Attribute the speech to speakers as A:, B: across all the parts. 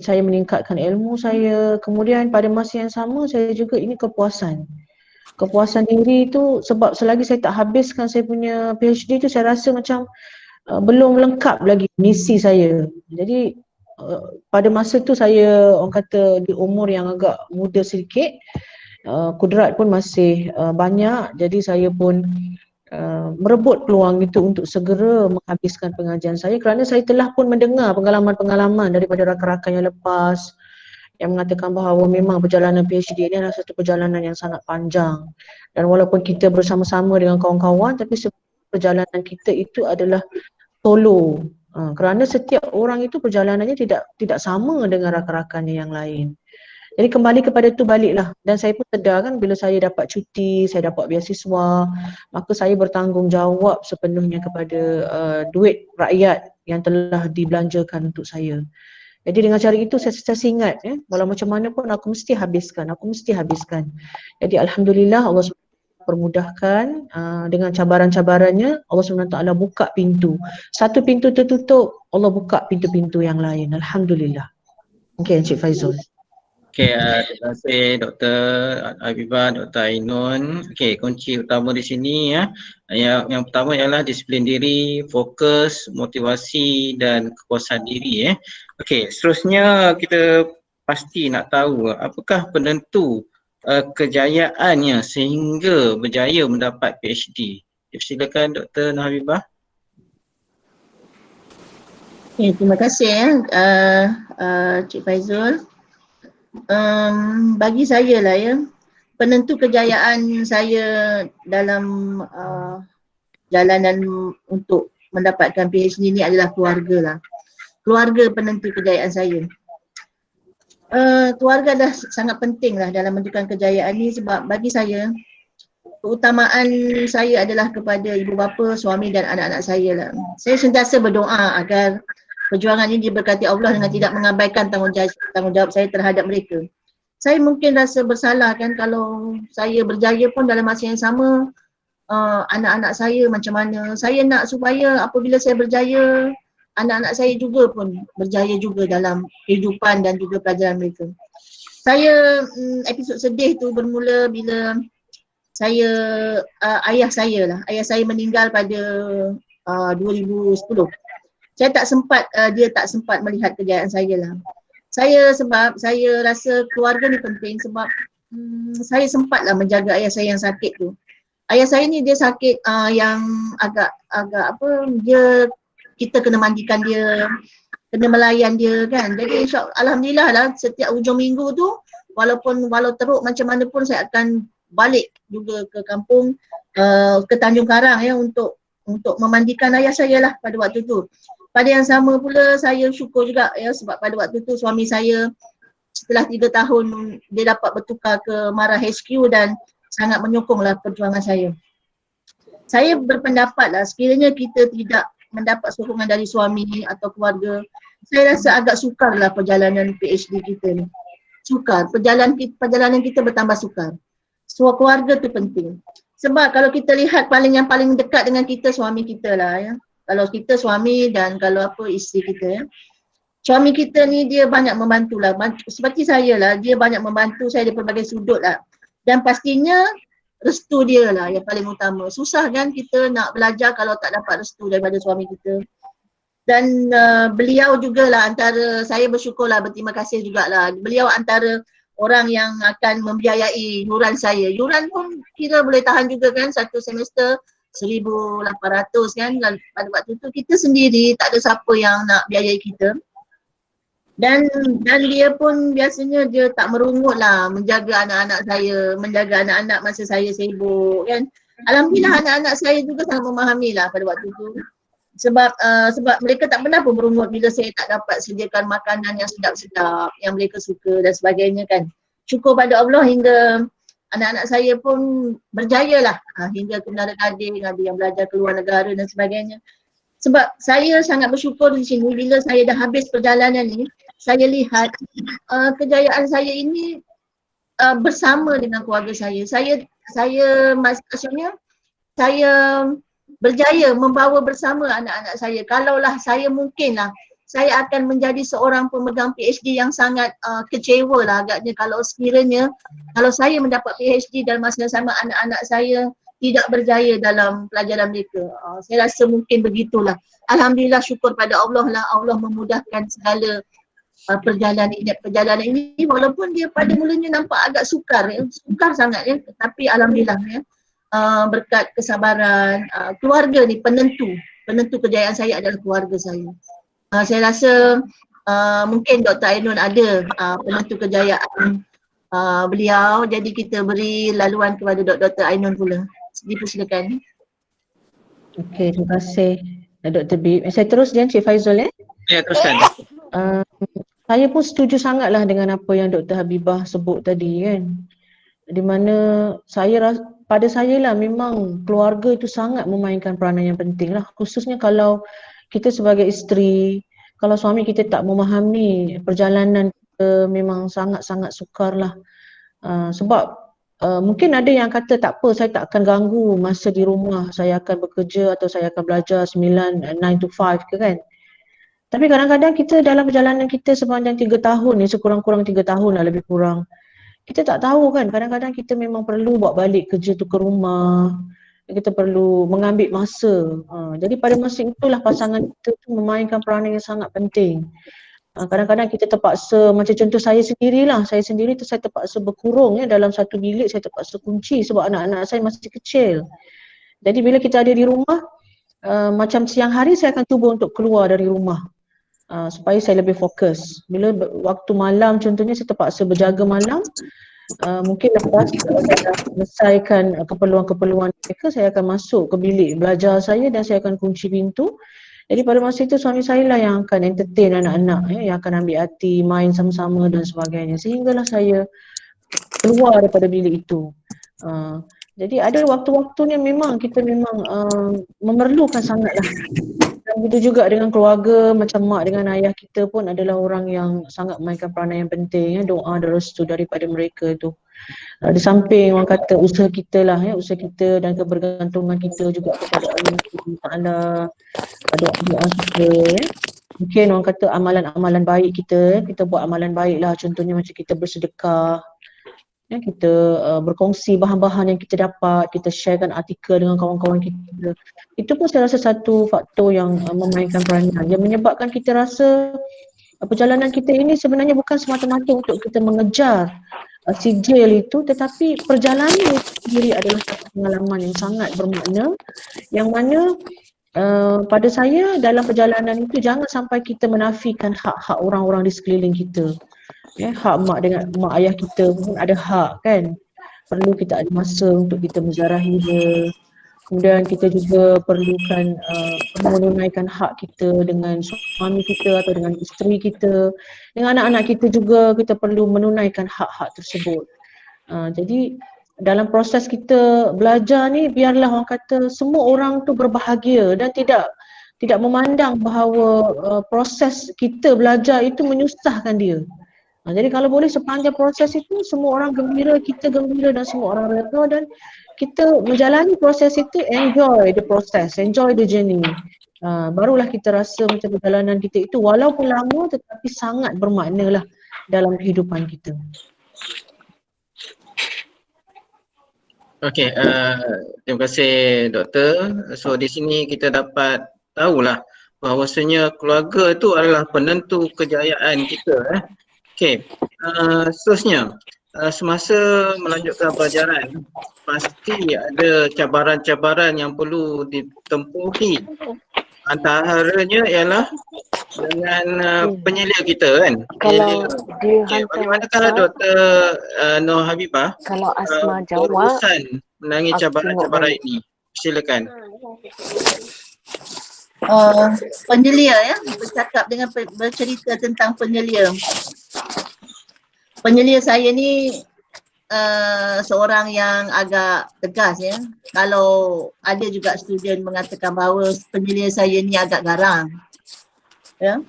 A: saya meningkatkan ilmu saya. Kemudian pada masa yang sama saya juga ini kepuasan. Kepuasan diri itu sebab selagi saya tak habiskan saya punya PhD tu saya rasa macam belum lengkap lagi misi saya. Jadi pada masa tu saya orang kata di umur yang agak muda sedikit, kudrat pun masih banyak, jadi saya pun merebut peluang itu untuk segera menghabiskan pengajian saya kerana saya telah pun mendengar pengalaman-pengalaman daripada rakan-rakan yang lepas yang mengatakan bahawa memang perjalanan PhD ini adalah satu perjalanan yang sangat panjang, dan walaupun kita bersama-sama dengan kawan-kawan tapi perjalanan kita itu adalah solo. Kerana setiap orang itu perjalanannya tidak sama dengan rakan-rakannya yang lain. Jadi kembali kepada itu baliklah, dan saya pun sedar kan bila saya dapat cuti, saya dapat beasiswa, maka saya bertanggungjawab sepenuhnya kepada duit rakyat yang telah dibelanjakan untuk saya. Jadi dengan cara itu saya ingat walau macam mana pun aku mesti habiskan. Jadi alhamdulillah Allah permudahkan dengan cabaran-cabarannya, Allah SWT buka pintu. Satu pintu tertutup, Allah buka pintu-pintu yang lain. Alhamdulillah. Okey, Encik Faizul.
B: Okey, terima kasih Dr. Habibah, Dr. Ainun. Okey, kunci utama di sini ya. Yang pertama ialah disiplin diri, fokus, motivasi dan kepuasan diri . Okey, seterusnya kita pasti nak tahu apakah penentu kejayaannya sehingga berjaya mendapat PhD. Silakan Dr. Habibah.
C: Okay, terima kasih Cik Faizul. Bagi saya lah ya, penentu kejayaan saya dalam jalanan untuk mendapatkan PhD ni adalah keluarga lah. Keluarga penentu kejayaan saya. Keluarga dah sangat penting lah dalam menentukan kejayaan ni, sebab bagi saya keutamaan saya adalah kepada ibu bapa, suami dan anak-anak saya lah. Saya sentiasa berdoa agar perjuangan ini diberkati Allah dengan tidak mengabaikan tanggungjawab saya terhadap mereka. Saya mungkin rasa bersalah kan kalau saya berjaya pun dalam masa yang sama anak-anak saya macam mana. Saya nak supaya apabila saya berjaya, anak-anak saya juga pun berjaya juga dalam kehidupan dan juga pelajaran mereka. Saya episod sedih tu bermula bila ayah saya meninggal pada 2010. Dia tak sempat melihat kejayaan saya lah. Sebab saya rasa keluarga ni penting, sebab saya sempatlah menjaga ayah saya yang sakit tu. Ayah saya ni dia sakit yang agak kita kena mandikan dia, kena melayan dia kan. Jadi alhamdulillah lah setiap hujung minggu tu walau teruk macam mana pun saya akan balik juga ke kampung, ke Tanjung Karang ya untuk memandikan ayah saya lah pada waktu tu. Pada yang sama pula saya syukur juga ya, sebab pada waktu tu suami saya setelah 3 tahun dia dapat bertukar ke Mara HQ dan sangat menyokonglah perjuangan saya. Saya berpendapat lah sekiranya kita tidak mendapat sokongan dari suami atau keluarga, saya rasa agak sukarlah perjalanan PhD kita ni. Sukar, perjalanan kita bertambah sukar. So keluarga tu penting. Sebab kalau kita lihat yang paling dekat dengan kita suami kita lah ya. Kalau kita suami dan kalau isteri kita ya. Suami kita ni dia banyak membantu lah. Seperti saya lah, dia banyak membantu saya di pelbagai sudut lah. Dan pastinya restu dia lah yang paling utama. Susah kan kita nak belajar kalau tak dapat restu daripada suami kita. Dan beliau jugalah antara, saya bersyukurlah, berterima kasih jugalah. Beliau antara orang yang akan membiayai yuran saya. Yuran pun kira boleh tahan juga kan, satu semester 1,800 kan. Dan pada waktu tu kita sendiri tak ada siapa yang nak biayai kita. Dan dia pun biasanya dia tak merungut lah menjaga anak-anak saya, menjaga anak-anak masa saya sibuk kan. Alhamdulillah anak-anak saya juga sangat memahami lah pada waktu tu. Sebab mereka tak pernah pun merungut bila saya tak dapat sediakan makanan yang sedap-sedap yang mereka suka dan sebagainya kan. Syukur pada Allah hingga anak-anak saya pun berjaya lah hingga ke Menara Gading, ada yang belajar ke luar negara dan sebagainya. Sebab saya sangat bersyukur di sini bila saya dah habis perjalanan ni, saya lihat kejayaan saya ini bersama dengan keluarga saya. Maksudnya saya berjaya membawa bersama anak-anak saya. Kalaulah saya mungkinlah saya akan menjadi seorang pemegang PhD yang sangat kecewa lah agaknya kalau sekiranya kalau saya mendapat PhD dan masa yang sama anak-anak saya tidak berjaya dalam pelajaran mereka. Saya rasa mungkin begitulah. Alhamdulillah, syukur pada Allah lah, Allah memudahkan segala perjalanan ini walaupun dia pada mulanya nampak agak sukar sangat ya, tapi alhamdulillah ya, berkat kesabaran keluarga ni penentu kejayaan saya adalah keluarga saya. Saya rasa mungkin Dr. Ainun ada penentu kejayaan beliau, jadi kita beri laluan kepada Dr. Ainun pula. Dipersilakan.
A: Okey, terima kasih Dr. Bib. Saya terus Cik Faizul ya.
B: Ya, teruskan.
A: Saya pun setuju sangatlah dengan apa yang Dr. Habibah sebut tadi kan. Di mana pada saya lah memang keluarga itu sangat memainkan peranan yang penting lah. Khususnya kalau kita sebagai isteri, kalau suami kita tak memahami perjalanan kita memang sangat-sangat sukar lah. Sebab mungkin ada yang kata tak apa, saya tak akan ganggu masa di rumah, saya akan bekerja atau saya akan belajar 9 to 5 ke kan. Tapi kadang-kadang kita dalam perjalanan kita sepanjang 3 tahun ni, sekurang-kurang 3 tahun lah lebih kurang, kita tak tahu kan, kadang-kadang kita memang perlu bawa balik kerja tu ke rumah, kita perlu mengambil masa. Jadi pada masa itulah pasangan kita tu memainkan peranan yang sangat penting. Kadang-kadang kita terpaksa, macam contoh saya sendirilah, saya terpaksa berkurung ya dalam satu bilik, saya terpaksa kunci sebab anak-anak saya masih kecil. Jadi bila kita ada di rumah, macam siang hari saya akan cuba untuk keluar dari rumah. Supaya saya lebih fokus. Bila waktu malam contohnya saya terpaksa berjaga malam, mungkin lepas saya dah selesaikan keperluan-keperluan mereka, saya akan masuk ke bilik belajar saya dan saya akan kunci pintu. Jadi pada masa itu suami saya lah yang akan entertain anak-anak ya, yang akan ambil hati, main sama-sama dan sebagainya. Sehinggalah saya keluar daripada bilik itu. Jadi ada waktu-waktunya memang kita memerlukan sangatlah. Dan begitu juga dengan keluarga, macam mak dengan ayah kita pun adalah orang yang sangat memainkan peranan yang penting ya, doa dan restu daripada mereka tu. Di samping orang kata usaha kita lah ya, usaha kita dan kebergantungan kita juga kepada Allah SWT, doa kita ya. Mungkin orang kata amalan-amalan baik kita buat amalan baik lah, contohnya macam kita bersedekah ya, kita berkongsi bahan-bahan yang kita dapat, kita sharekan artikel dengan kawan-kawan kita. Itu pun saya rasa satu faktor yang memainkan peranan, yang menyebabkan kita rasa perjalanan kita ini sebenarnya bukan semata-mata untuk kita mengejar sijil itu, tetapi perjalanan itu sendiri adalah satu pengalaman yang sangat bermakna, yang mana pada saya dalam perjalanan itu jangan sampai kita menafikan hak-hak orang-orang di sekeliling kita. Ya, hak mak ayah kita pun ada hak kan. Perlu kita ada masa untuk kita menziarahi dia. Kemudian kita juga perlu menunaikan hak kita dengan suami kita atau dengan isteri kita. Dengan anak-anak kita juga kita perlu menunaikan hak-hak tersebut. Jadi dalam proses kita belajar ni, biarlah orang kata semua orang tu berbahagia dan tidak memandang bahawa proses kita belajar itu menyusahkan dia. Jadi kalau boleh sepanjang proses itu semua orang gembira, kita gembira dan semua orang reda, dan kita menjalani proses itu, enjoy the process, enjoy the journey. Barulah kita rasa macam perjalanan kita itu walaupun lama tetapi sangat bermakna lah dalam kehidupan kita.
B: Okey, terima kasih doktor. So di sini kita dapat tahulah bahawasanya keluarga itu adalah penentu kejayaan kita. Okey, seterusnya semasa melanjutkan pelajaran pasti ada cabaran-cabaran yang perlu ditempuhi. Antaranya ialah dengan penyelia kita kan.
D: Kalau dia
B: bagaimanakah Dr. Nur Habibah
D: kalau Asma jawab
B: berurusan menangani cabaran-cabaran ini? Silakan.
C: Penyelia ya, bercerita tentang penyelia. Penyelia saya ni seorang yang agak tegas ya. Kalau ada juga student mengatakan bahawa penyelia saya ni agak garang. Ya.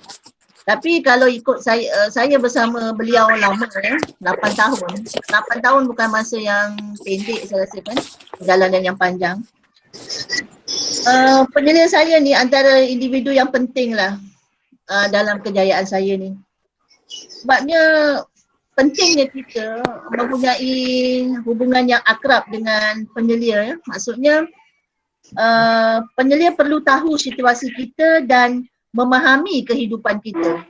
C: Tapi kalau ikut saya bersama beliau lama ya, 8 tahun. 8 tahun bukan masa yang pendek saya rasa kan, perjalanan yang panjang. Penyelia saya ni antara individu yang penting lah dalam kejayaan saya ni. Sebabnya pentingnya kita mempunyai hubungan yang akrab dengan penyelia. Maksudnya penyelia perlu tahu situasi kita dan memahami kehidupan kita.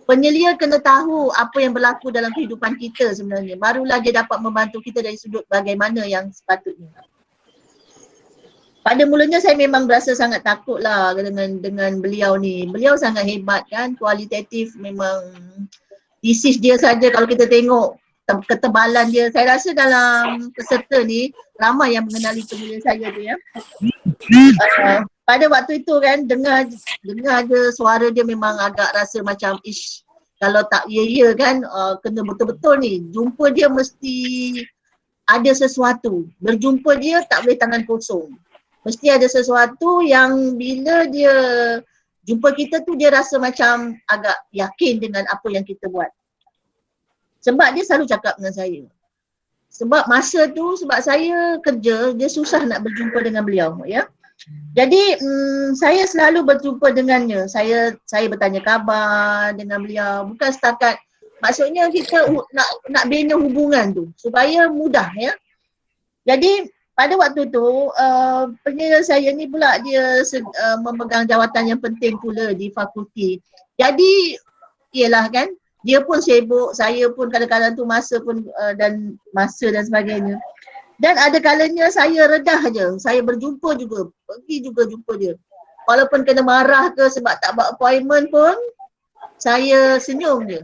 C: Penyelia kena tahu apa yang berlaku dalam kehidupan kita sebenarnya. Barulah dia dapat membantu kita dari sudut bagaimana yang sepatutnya. Pada mulanya saya memang berasa sangat takut lah dengan beliau ni. Beliau sangat hebat kan, kualitatif memang. Thesis dia saja kalau kita tengok ketebalan dia. Saya rasa dalam peserta ni ramai yang mengenali penyelia saya tu ya. Pada waktu itu kan dengar je suara dia memang agak rasa macam kalau tak ya kan kena betul-betul ni. Jumpa dia mesti ada sesuatu. Berjumpa dia tak boleh tangan kosong. Mesti ada sesuatu yang bila dia jumpa kita tu dia rasa macam agak yakin dengan apa yang kita buat. Sebab dia selalu cakap dengan saya. Sebab masa tu sebab saya kerja dia susah nak berjumpa dengan beliau ya. Jadi saya selalu berjumpa dengannya. Saya bertanya khabar dengan beliau. Bukan setakat maksudnya kita nak bina hubungan tu supaya mudah ya. Jadi pada waktu tu penyelia saya ni pula dia memegang jawatan yang penting pula di fakulti. Jadi iyalah kan dia pun sibuk, saya pun kadang-kadang tu masa dan sebagainya. Dan ada kalanya saya redah je, saya berjumpa juga, pergi juga jumpa dia. Walaupun kena marah ke sebab tak buat appointment pun, saya senyum je.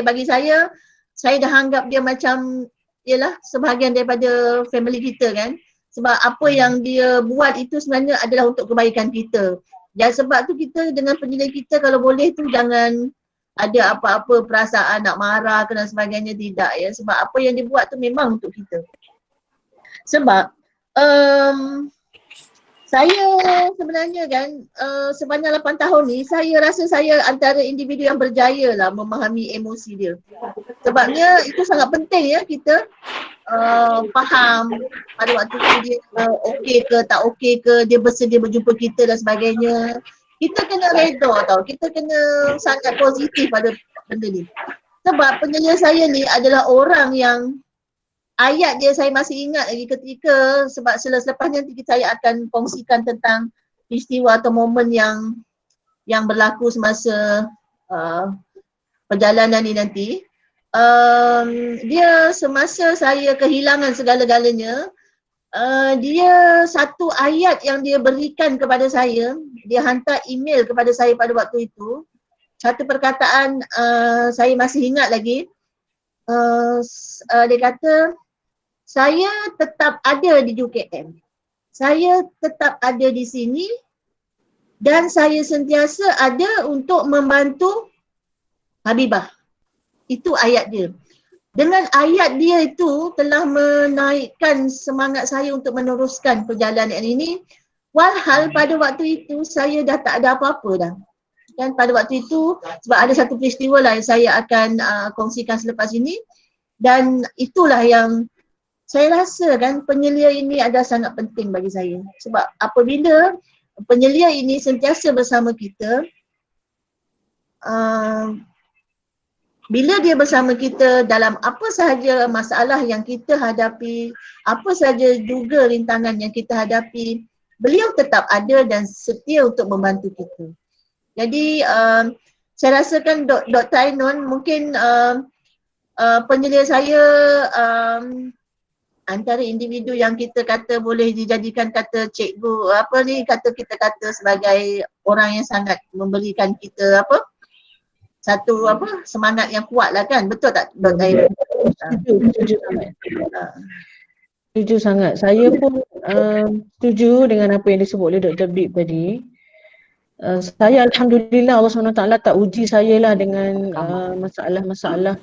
C: Bagi saya dah anggap dia macam, ialah sebahagian daripada family kita kan. Sebab apa yang dia buat itu sebenarnya adalah untuk kebaikan kita. Dan sebab tu kita dengan penyelia kita kalau boleh tu jangan ada apa-apa perasaan nak marah ke dan sebagainya, tidak ya. Sebab apa yang dia buat tu memang untuk kita. Sebab saya sebenarnya kan sepanjang 8 tahun ni saya rasa saya antara individu yang berjaya lah memahami emosi dia. Sebabnya itu sangat penting ya kita faham pada waktu tu dia okey ke tak okey ke, dia bersedia berjumpa kita dan sebagainya. Kita kena redha tau, kita kena sangat positif pada benda ni. Sebab penyelia saya ni adalah orang yang ayat dia saya masih ingat lagi ketika sebab selepas nanti saya akan kongsikan tentang peristiwa atau momen yang berlaku semasa perjalanan ni nanti. Dia semasa saya kehilangan segala-galanya, dia satu ayat yang dia berikan kepada saya, dia hantar email kepada saya pada waktu itu. Satu perkataan saya masih ingat lagi. Dia kata, saya tetap ada di UKM. Saya tetap ada di sini dan saya sentiasa ada untuk membantu Habibah. Itu ayat dia. Dengan ayat dia itu telah menaikkan semangat saya untuk meneruskan perjalanan ini. Walhal pada waktu itu saya dah tak ada apa-apa dah. Dan pada waktu itu sebab ada satu peristiwa lah yang saya akan kongsikan selepas ini. Dan itulah yang saya rasa kan penyelia ini adalah sangat penting bagi saya. Sebab apabila penyelia ini sentiasa bersama kita, bila dia bersama kita dalam apa sahaja masalah yang kita hadapi, apa sahaja juga rintangan yang kita hadapi, beliau tetap ada dan setia untuk membantu kita. Jadi saya rasakan Dr. Ainun mungkin penyelia saya antara individu yang kita kata boleh dijadikan kata cikgu kita kata sebagai orang yang sangat memberikan kita satu semangat yang kuat lah kan, betul tak Dr. Ainun?
A: Setuju sangat. Setuju sangat. Saya pun setuju dengan apa yang disebut oleh Dr. Bib tadi. Saya Alhamdulillah Allah SWT tak uji saya lah dengan masalah-masalah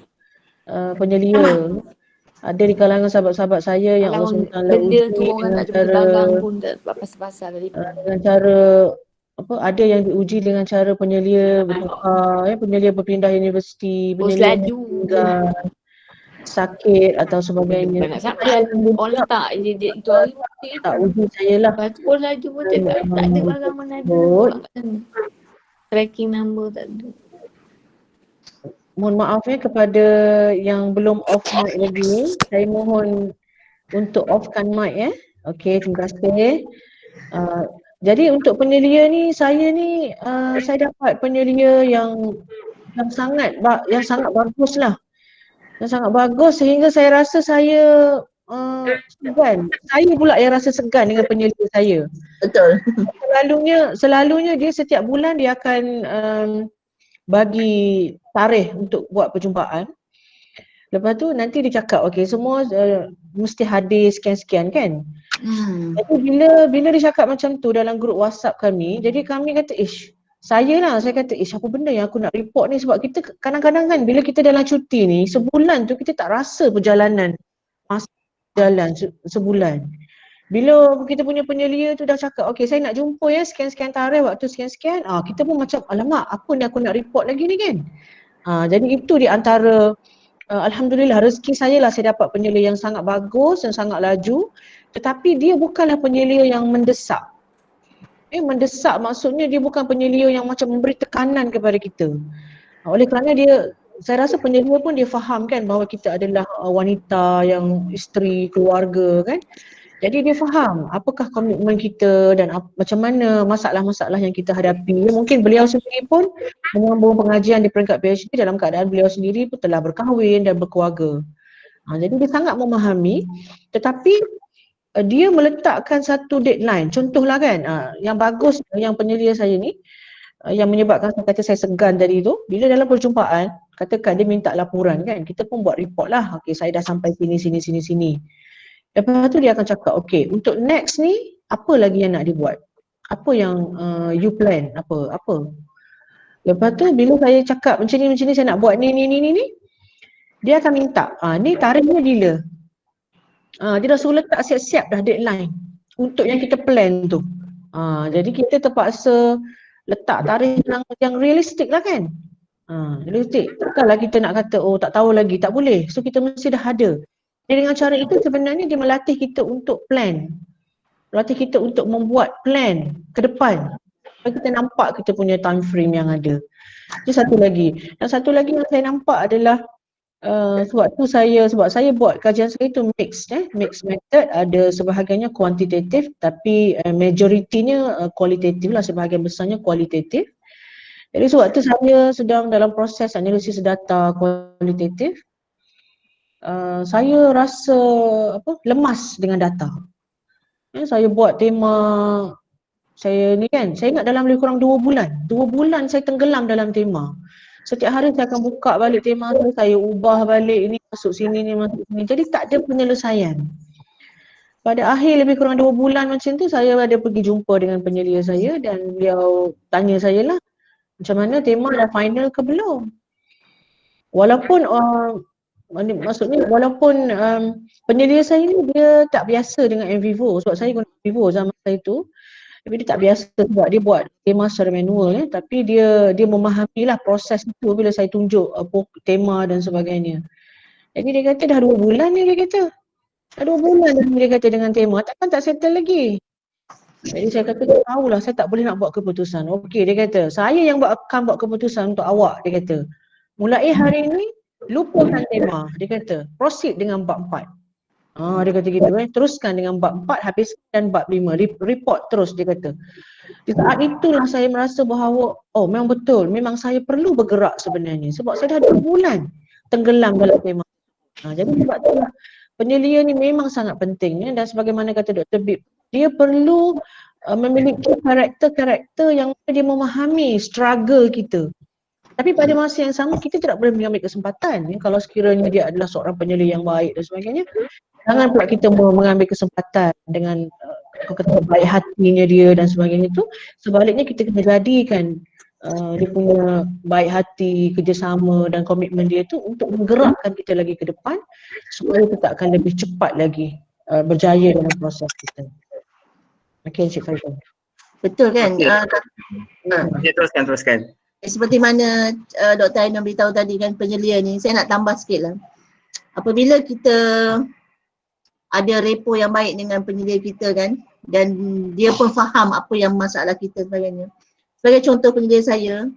A: penyelia. Ada di kalangan sahabat-sahabat saya yang Allah SWT uji dengan cara ada yang diuji dengan cara penyelia bertukar, penyelia berpindah universiti, penyelia meninggal, sakit atau sebagainya.
E: Orang tak je dia itu hari
A: tak uji saya lah.
E: lepas tu pun laju pun tak ada barang mana ada. Tracking number tak ada.
A: Mohon maaf ya kepada yang belum off mic lagi. Saya mohon untuk offkan mic ya. Okey, terima kasih. Jadi untuk penyelia ni saya dapat penyelia yang sangat bagus lah. Yang sangat bagus sehingga saya rasa saya segan. Saya pula yang rasa segan dengan penyelia saya.
C: Betul.
A: Selalunya dia setiap bulan dia akan bagi tarikh untuk buat perjumpaan. Lepas tu nanti dia cakap okey semua mesti hadir sekian-sekian kan. Jadi bila dia cakap macam tu dalam grup WhatsApp kami, jadi kami kata saya kata apa benda yang aku nak report ni, sebab kita kadang-kadang kan bila kita dalam cuti ni sebulan tu kita tak rasa perjalanan masa jalan sebulan. Bila kita punya penyelia tu dah cakap okey saya nak jumpa ya sekian-sekian tarikh waktu sekian-sekian, kita pun macam alamak apa ni aku nak report lagi ni kan. Jadi itu di antara alhamdulillah rezeki saya lah, saya dapat penyelia yang sangat bagus, yang sangat laju, tetapi dia bukanlah penyelia yang mendesak. Mendesak maksudnya dia bukan penyelia yang macam memberi tekanan kepada kita. Oleh kerana saya rasa penyelia pun dia faham kan bahawa kita adalah wanita yang isteri, keluarga kan. Jadi dia faham apakah komitmen kita dan macam mana masalah-masalah yang kita hadapi. Mungkin beliau sendiri pun menyambung pengajian di peringkat PhD dalam keadaan beliau sendiri pun telah berkahwin dan berkeluarga. Jadi dia sangat memahami, tetapi dia meletakkan satu deadline. Contohlah kan, yang bagus yang penyelia saya ni, yang menyebabkan saya kata saya segan tadi tu, bila dalam perjumpaan, katakan dia minta laporan kan, kita pun buat report lah, okey saya dah sampai sini. Lepas tu dia akan cakap, okey untuk next ni, apa lagi yang nak dibuat? Apa yang you plan? Apa? Lepas tu bila saya cakap macam ni saya nak buat ni, dia akan minta, ni tarikhnya bila? Dia dah suruh letak siap-siap dah deadline untuk yang kita plan tu. Jadi kita terpaksa letak tarikh yang realistik lah kan. Realistik. Takkanlah kita nak kata tak tahu lagi, tak boleh. So kita mesti dah ada. Jadi dengan cara itu sebenarnya dia melatih kita untuk plan. Melatih kita untuk membuat plan ke depan. Supaya kita nampak kita punya time frame yang ada. Itu satu lagi. Yang satu lagi yang saya nampak adalah sebab saya buat kajian saya itu mixed method, ada sebahagiannya kuantitatif tapi majoritinya kualitatif lah, sebahagian besarnya kualitatif. Jadi sebab tu saya sedang dalam proses analisis data kualitatif. Saya rasa lemas dengan data. Saya buat tema saya ni kan, saya ingat dalam lebih kurang 2 bulan. 2 bulan saya tenggelam dalam tema. Setiap hari saya akan buka balik tema tu, saya ubah balik ini masuk sini ni masuk sini. Jadi tak ada penyelesaian. Pada akhir lebih kurang 2 bulan macam tu, saya ada pergi jumpa dengan penyelia saya dan beliau tanya saya lah, macam mana tema dah final ke belum? Walaupun penyelia saya ni dia tak biasa dengan Envivo, sebab saya guna Envivo zaman saya tu. Tapi dia tak biasa sebab dia buat tema secara manual tapi dia memahamilah proses itu bila saya tunjuk tema dan sebagainya. Jadi dia kata dah 2 bulan ni, dia kata. Dah 2 bulan dah dia kata dengan tema, takkan tak settle lagi. Jadi saya kata tak tahulah, saya tak boleh nak buat keputusan. Okey, dia kata, saya yang akan buat keputusan untuk awak, dia kata. Mulai hari ni lupakan tema, dia kata. Proceed dengan bab 4. Dia kata gitu teruskan dengan bab 4, habiskan dan bab 5, report terus, dia kata. Di saat itulah saya merasa bahawa memang betul, memang saya perlu bergerak sebenarnya sebab saya dah 2 bulan tenggelam dalam tema. Jadi sebab itulah penyelia ni memang sangat penting dan sebagaimana kata Dr. Bib, dia perlu memiliki karakter-karakter yang dia memahami struggle kita. Tapi pada masa yang sama kita tidak boleh mengambil kesempatan kalau sekiranya dia adalah seorang penyelia yang baik dan sebagainya. Jangan pula kita mengambil kesempatan dengan baik hatinya dia dan sebagainya tu. Sebaliknya kita kena jadikan dia punya baik hati, kerjasama dan komitmen dia tu untuk menggerakkan kita lagi ke depan supaya kita akan lebih cepat lagi berjaya dalam proses kita. Okey, Encik Faizal.
C: Betul kan?
B: Okay. Teruskan.
C: Seperti mana Dr. Ainon beritahu tadi kan, penyelia ni, saya nak tambah sikit lah. Apabila kita ada repo yang baik dengan penyelia kita kan, dan dia pun faham apa yang masalah kita sebagainya, Sebagai contoh penyelia saya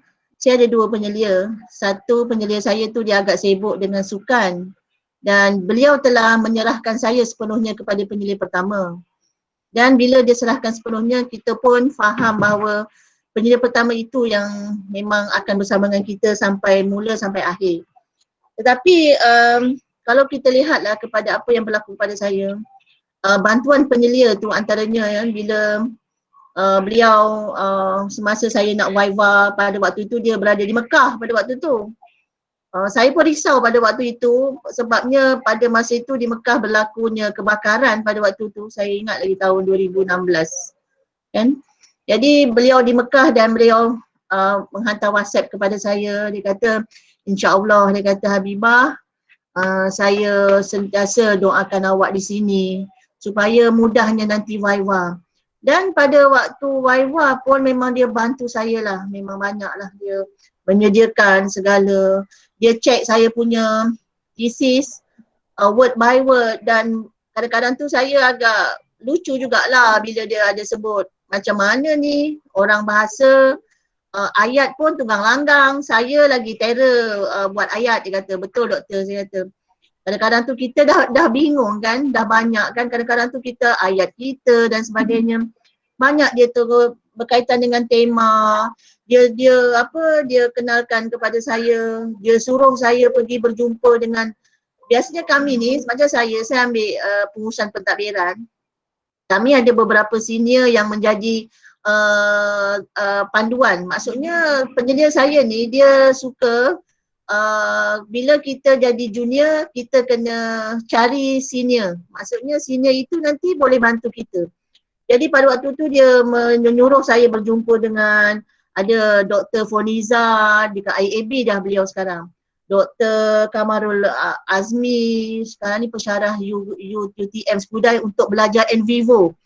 C: ada 2 penyelia. Satu penyelia saya tu dia agak sibuk dengan sukan dan beliau telah menyerahkan saya sepenuhnya kepada penyelia pertama. Dan bila dia serahkan sepenuhnya, kita pun faham bahawa penyelia pertama itu yang memang akan bersama dengan kita sampai mula sampai akhir. Tetapi kalau kita lihatlah kepada apa yang berlaku pada saya, bantuan penyelia tu antaranya bila beliau semasa saya nak Viva pada waktu itu dia berada di Mekah pada waktu tu. Saya pun risau pada waktu itu sebabnya pada masa itu di Mekah berlakunya kebakaran pada waktu itu, saya ingat lagi tahun 2016 kan. Jadi beliau di Mekah dan beliau menghantar WhatsApp kepada saya, dia kata insya-Allah, dia kata Habibah, saya sentiasa doakan awak di sini supaya mudahnya nanti Viva. Dan pada waktu Viva pun memang dia bantu saya lah, memang banyak lah dia menyediakan segala. Dia cek saya punya thesis word by word dan kadang-kadang tu saya agak lucu jugalah bila dia ada sebut macam mana ni orang bahasa ayat pun tunggang langgang, saya lagi terror buat ayat, dia kata. Betul doktor, saya kata. Kadang-kadang tu kita dah bingung kan, dah banyak kan kadang-kadang tu kita ayat kita dan sebagainya. Banyak dia tu berkaitan dengan tema. Dia kenalkan kepada saya, dia suruh saya pergi berjumpa dengan, biasanya kami ni macam saya ambil pengurusan pentadbiran. Kami ada beberapa senior yang menjadi panduan. Maksudnya penyelia saya ni dia suka bila kita jadi junior kita kena cari senior. Maksudnya senior itu nanti boleh bantu kita. Jadi pada waktu tu dia menyuruh saya berjumpa dengan ada Dr. Foniza dekat IAB dah beliau sekarang. Dr. Kamarul Azmi sekarang ni pensyarah UTM Skudai untuk belajar in vivo.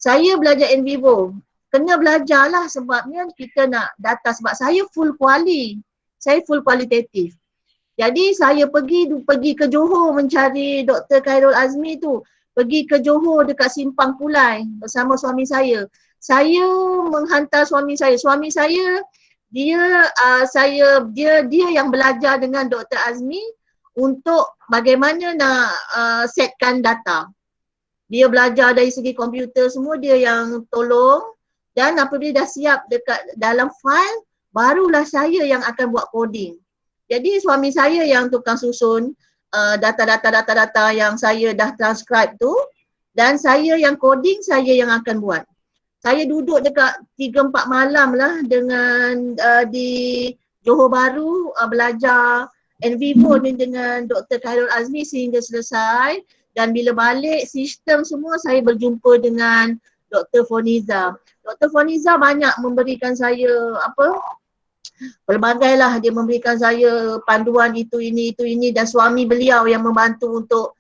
C: Saya belajar in vivo. Kena belajar lah sebabnya kita nak data sebab saya full kuali. Saya full kualitatif. Jadi saya pergi ke Johor mencari Dr. Khairul Azmi tu. Pergi ke Johor dekat Simpang Pulai bersama suami saya. Saya menghantar suami saya. Suami saya dia yang belajar dengan Dr. Azmi untuk bagaimana nak setkan data. Dia belajar dari segi komputer semua, dia yang tolong dan apabila dah siap dekat dalam file barulah saya yang akan buat coding. Jadi suami saya yang tukang susun data yang saya dah transcribe tu dan saya yang coding, saya yang akan buat. Saya duduk dekat 3-4 malam lah dengan di Johor Bahru belajar in vivo dengan Dr. Khairul Azmi sehingga selesai dan bila balik sistem semua saya berjumpa dengan Dr. Foniza. Dr. Foniza banyak memberikan saya pelbagai lah, dia memberikan saya panduan itu ini dan suami beliau yang membantu untuk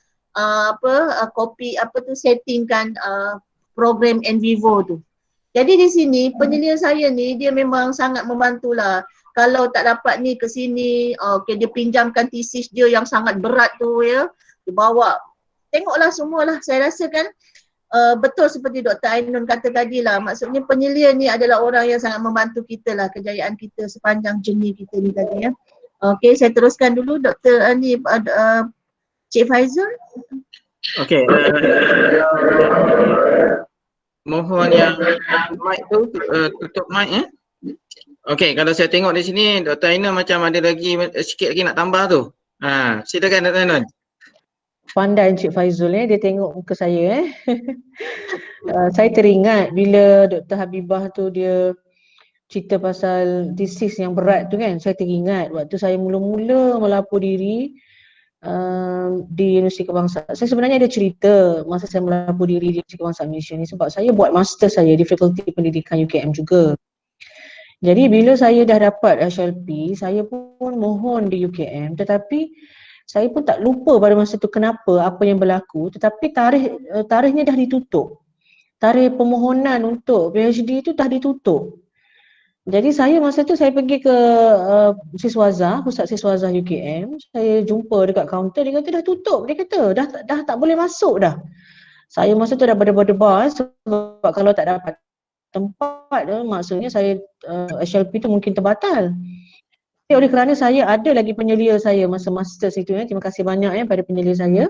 C: settingkan program in vivo tu. Jadi di sini penyelia saya ni dia memang sangat membantulah. Kalau tak dapat ni ke sini, dia pinjamkan thesis dia yang sangat berat tu ya. Dia bawa. Tengoklah semualah, saya rasa kan betul seperti Dr. Ainun kata tadi lah, maksudnya penyelia ni adalah orang yang sangat membantu kita lah, kejayaan kita sepanjang journey kita ni tadi ya. Okey, saya teruskan dulu Dr. Cik Faizul.
B: Okey. Mohon yang mic tu tutup mic ya. Okey, kalau saya tengok di sini Dr. Ainun macam ada lagi sikit lagi nak tambah tu. Silakan Dr. Ainun.
A: Pandai Encik Faizul dia tengok muka saya saya teringat bila Dr. Habibah tu dia cerita pasal thesis yang berat tu kan. Saya teringat waktu saya mula-mula melapor diri di Universiti Kebangsaan. Saya sebenarnya ada cerita masa saya melapor diri di Universiti Kebangsaan Malaysia ni sebab saya buat master saya di Fakulti Pendidikan UKM juga. Jadi bila saya dah dapat HLP, saya pun mohon di UKM tetapi saya pun tak lupa pada masa tu kenapa, apa yang berlaku, tetapi tarikhnya dah ditutup. Tarikh permohonan untuk PhD itu dah ditutup. Jadi saya masa tu saya pergi ke Siswaza, Pusat Siswaza UKM, saya jumpa dekat kaunter, dia kata dah tutup, dia kata dah tak boleh masuk dah. Saya masa tu dah berdebar-debar sebab kalau tak dapat tempat maksudnya saya HLP tu mungkin terbatal. Tapi oleh kerana saya ada lagi penyelia saya masa masters itu, terima kasih banyak pada penyelia saya.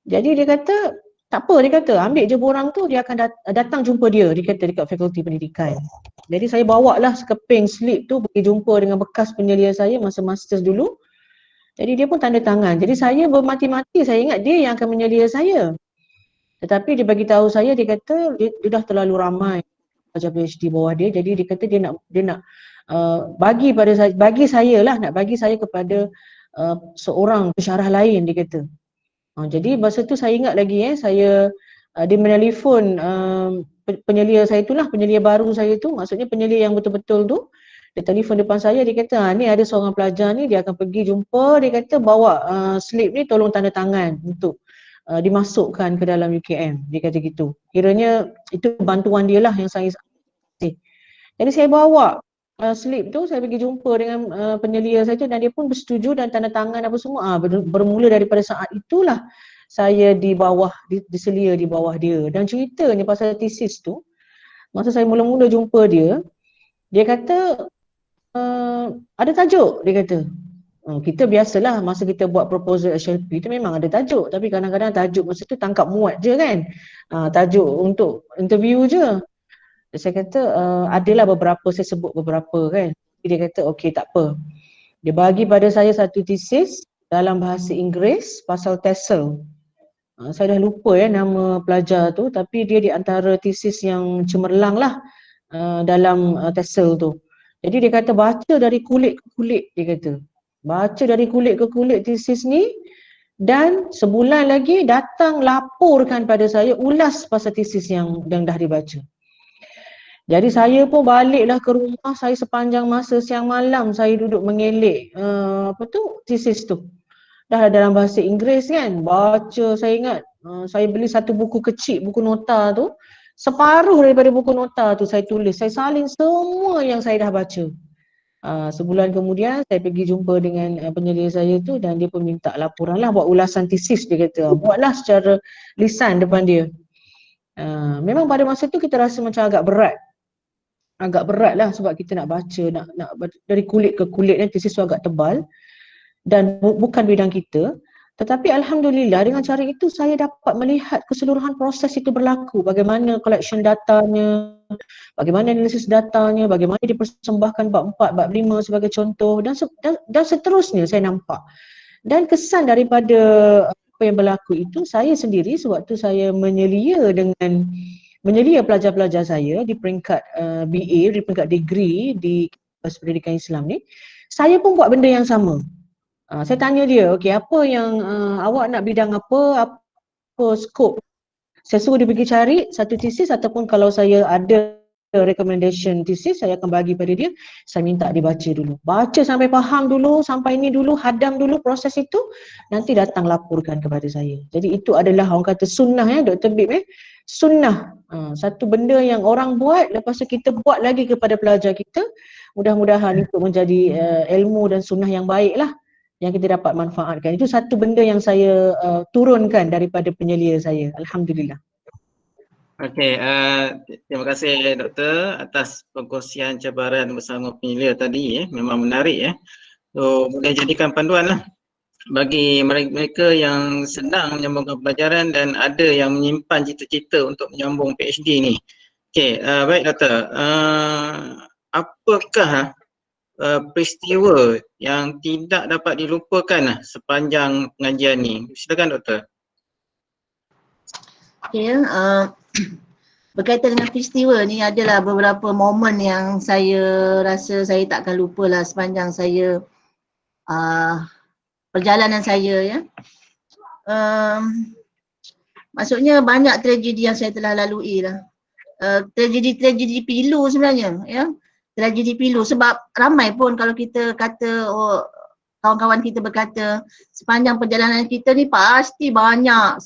A: Jadi dia kata, tak apa, dia kata ambil je borang tu, dia akan datang jumpa dia kata dekat fakulti pendidikan. Jadi saya bawa lah sekeping slip tu pergi jumpa dengan bekas penyelia saya masa masters dulu. Jadi dia pun tanda tangan. Jadi saya bermati-mati, saya ingat dia yang akan menyelia saya. Tetapi dia bagi tahu saya, dia kata dia dah terlalu ramai pelajar PhD bawah dia, jadi dia kata dia nak bagi saya nak bagi saya kepada seorang pensyarah lain, dia kata. Jadi masa tu saya ingat lagi dia menelefon penyelia saya itulah, penyelia baru saya tu, maksudnya penyelia yang betul-betul tu. Dia telefon depan saya, dia kata ni ada seorang pelajar ni, dia akan pergi jumpa, dia kata bawa slip ni tolong tanda tangan untuk dimasukkan ke dalam UKM, dia kata gitu. Kiranya itu bantuan dia lah yang saya kasih. Jadi saya bawa slip tu, saya pergi jumpa dengan penyelia saya tu dan dia pun bersetuju dan tanda tangan apa semua. Bermula daripada saat itulah saya diselia di bawah dia. Dan ceritanya pasal tesis tu, masa saya mula-mula jumpa dia, dia kata ada tajuk, dia kata. Kita biasalah masa kita buat proposal HLP tu memang ada tajuk, tapi kadang-kadang tajuk masa tu tangkap muat je kan. Tajuk untuk interview je. Saya kata adalah beberapa, saya sebut beberapa kan. Dia kata okey tak apa. Dia bagi pada saya satu tesis dalam bahasa Inggeris pasal TESOL. Saya dah lupa nama pelajar tu, tapi dia di antara tesis yang cemerlang lah dalam TESOL tu. Jadi dia kata baca dari kulit ke kulit, dia kata. Baca dari kulit ke kulit tesis ni dan sebulan lagi datang laporkan pada saya ulas pasal tesis yang dah dibaca. Jadi saya pun baliklah ke rumah saya, sepanjang masa siang malam saya duduk mengelek tesis tu. Dah dalam bahasa Inggeris kan, baca, saya ingat saya beli satu buku kecil, buku nota tu, separuh daripada buku nota tu saya tulis, saya salin semua yang saya dah baca. Sebulan kemudian saya pergi jumpa dengan penyelia saya tu dan dia pun minta laporan lah, buat ulasan tesis, dia kata. Buatlah secara lisan depan dia. Memang pada masa tu kita rasa macam agak berat lah sebab kita nak baca, nak dari kulit ke kulit, tesis tu agak tebal dan bukan bidang kita. Tetapi alhamdulillah dengan cara itu saya dapat melihat keseluruhan proses itu berlaku, bagaimana collection datanya, bagaimana analisis datanya, bagaimana dipersembahkan bab 4, bab 5 sebagai contoh dan seterusnya saya nampak. Dan kesan daripada apa yang berlaku itu, saya sendiri sewaktu saya menyelia pelajar-pelajar saya di peringkat BA, di peringkat degree di pendidikan Islam ni, saya pun buat benda yang sama. Saya tanya dia, okey apa yang awak nak bidang apa skop. Saya suruh dia pergi cari satu tesis ataupun kalau saya ada recommendation tesis, saya akan bagi pada dia, saya minta dia baca dulu. Baca sampai faham dulu, sampai ini dulu, hadam dulu proses itu, nanti datang laporkan kepada saya. Jadi itu adalah orang kata sunnah Dr. Bib sunnah. Satu benda yang orang buat, lepas tu kita buat lagi kepada pelajar kita, mudah-mudahan itu menjadi ilmu dan sunnah yang baik lah yang kita dapat manfaatkan. Itu satu benda yang saya turunkan daripada penyelia saya. Alhamdulillah.
B: Okey, terima kasih doktor atas perkongsian cabaran bersama penyelia tadi. Memang menarik So boleh jadikan panduan lah bagi mereka yang sedang menyambungkan pelajaran dan ada yang menyimpan cita-cita untuk menyambung PhD ni. Okey, baik doktor. Apakah peristiwa yang tidak dapat dilupakan sepanjang pengajian ni? Silakan doktor.
C: Okay, berkaitan dengan peristiwa ni adalah beberapa momen yang saya rasa saya tak akan lupa lah sepanjang saya perjalanan saya maksudnya banyak tragedi yang saya telah lalui lah. Tragedi pilu sebenarnya tragedi pilu sebab ramai pun kalau kita kata kawan-kawan kita berkata sepanjang perjalanan kita ni pasti banyak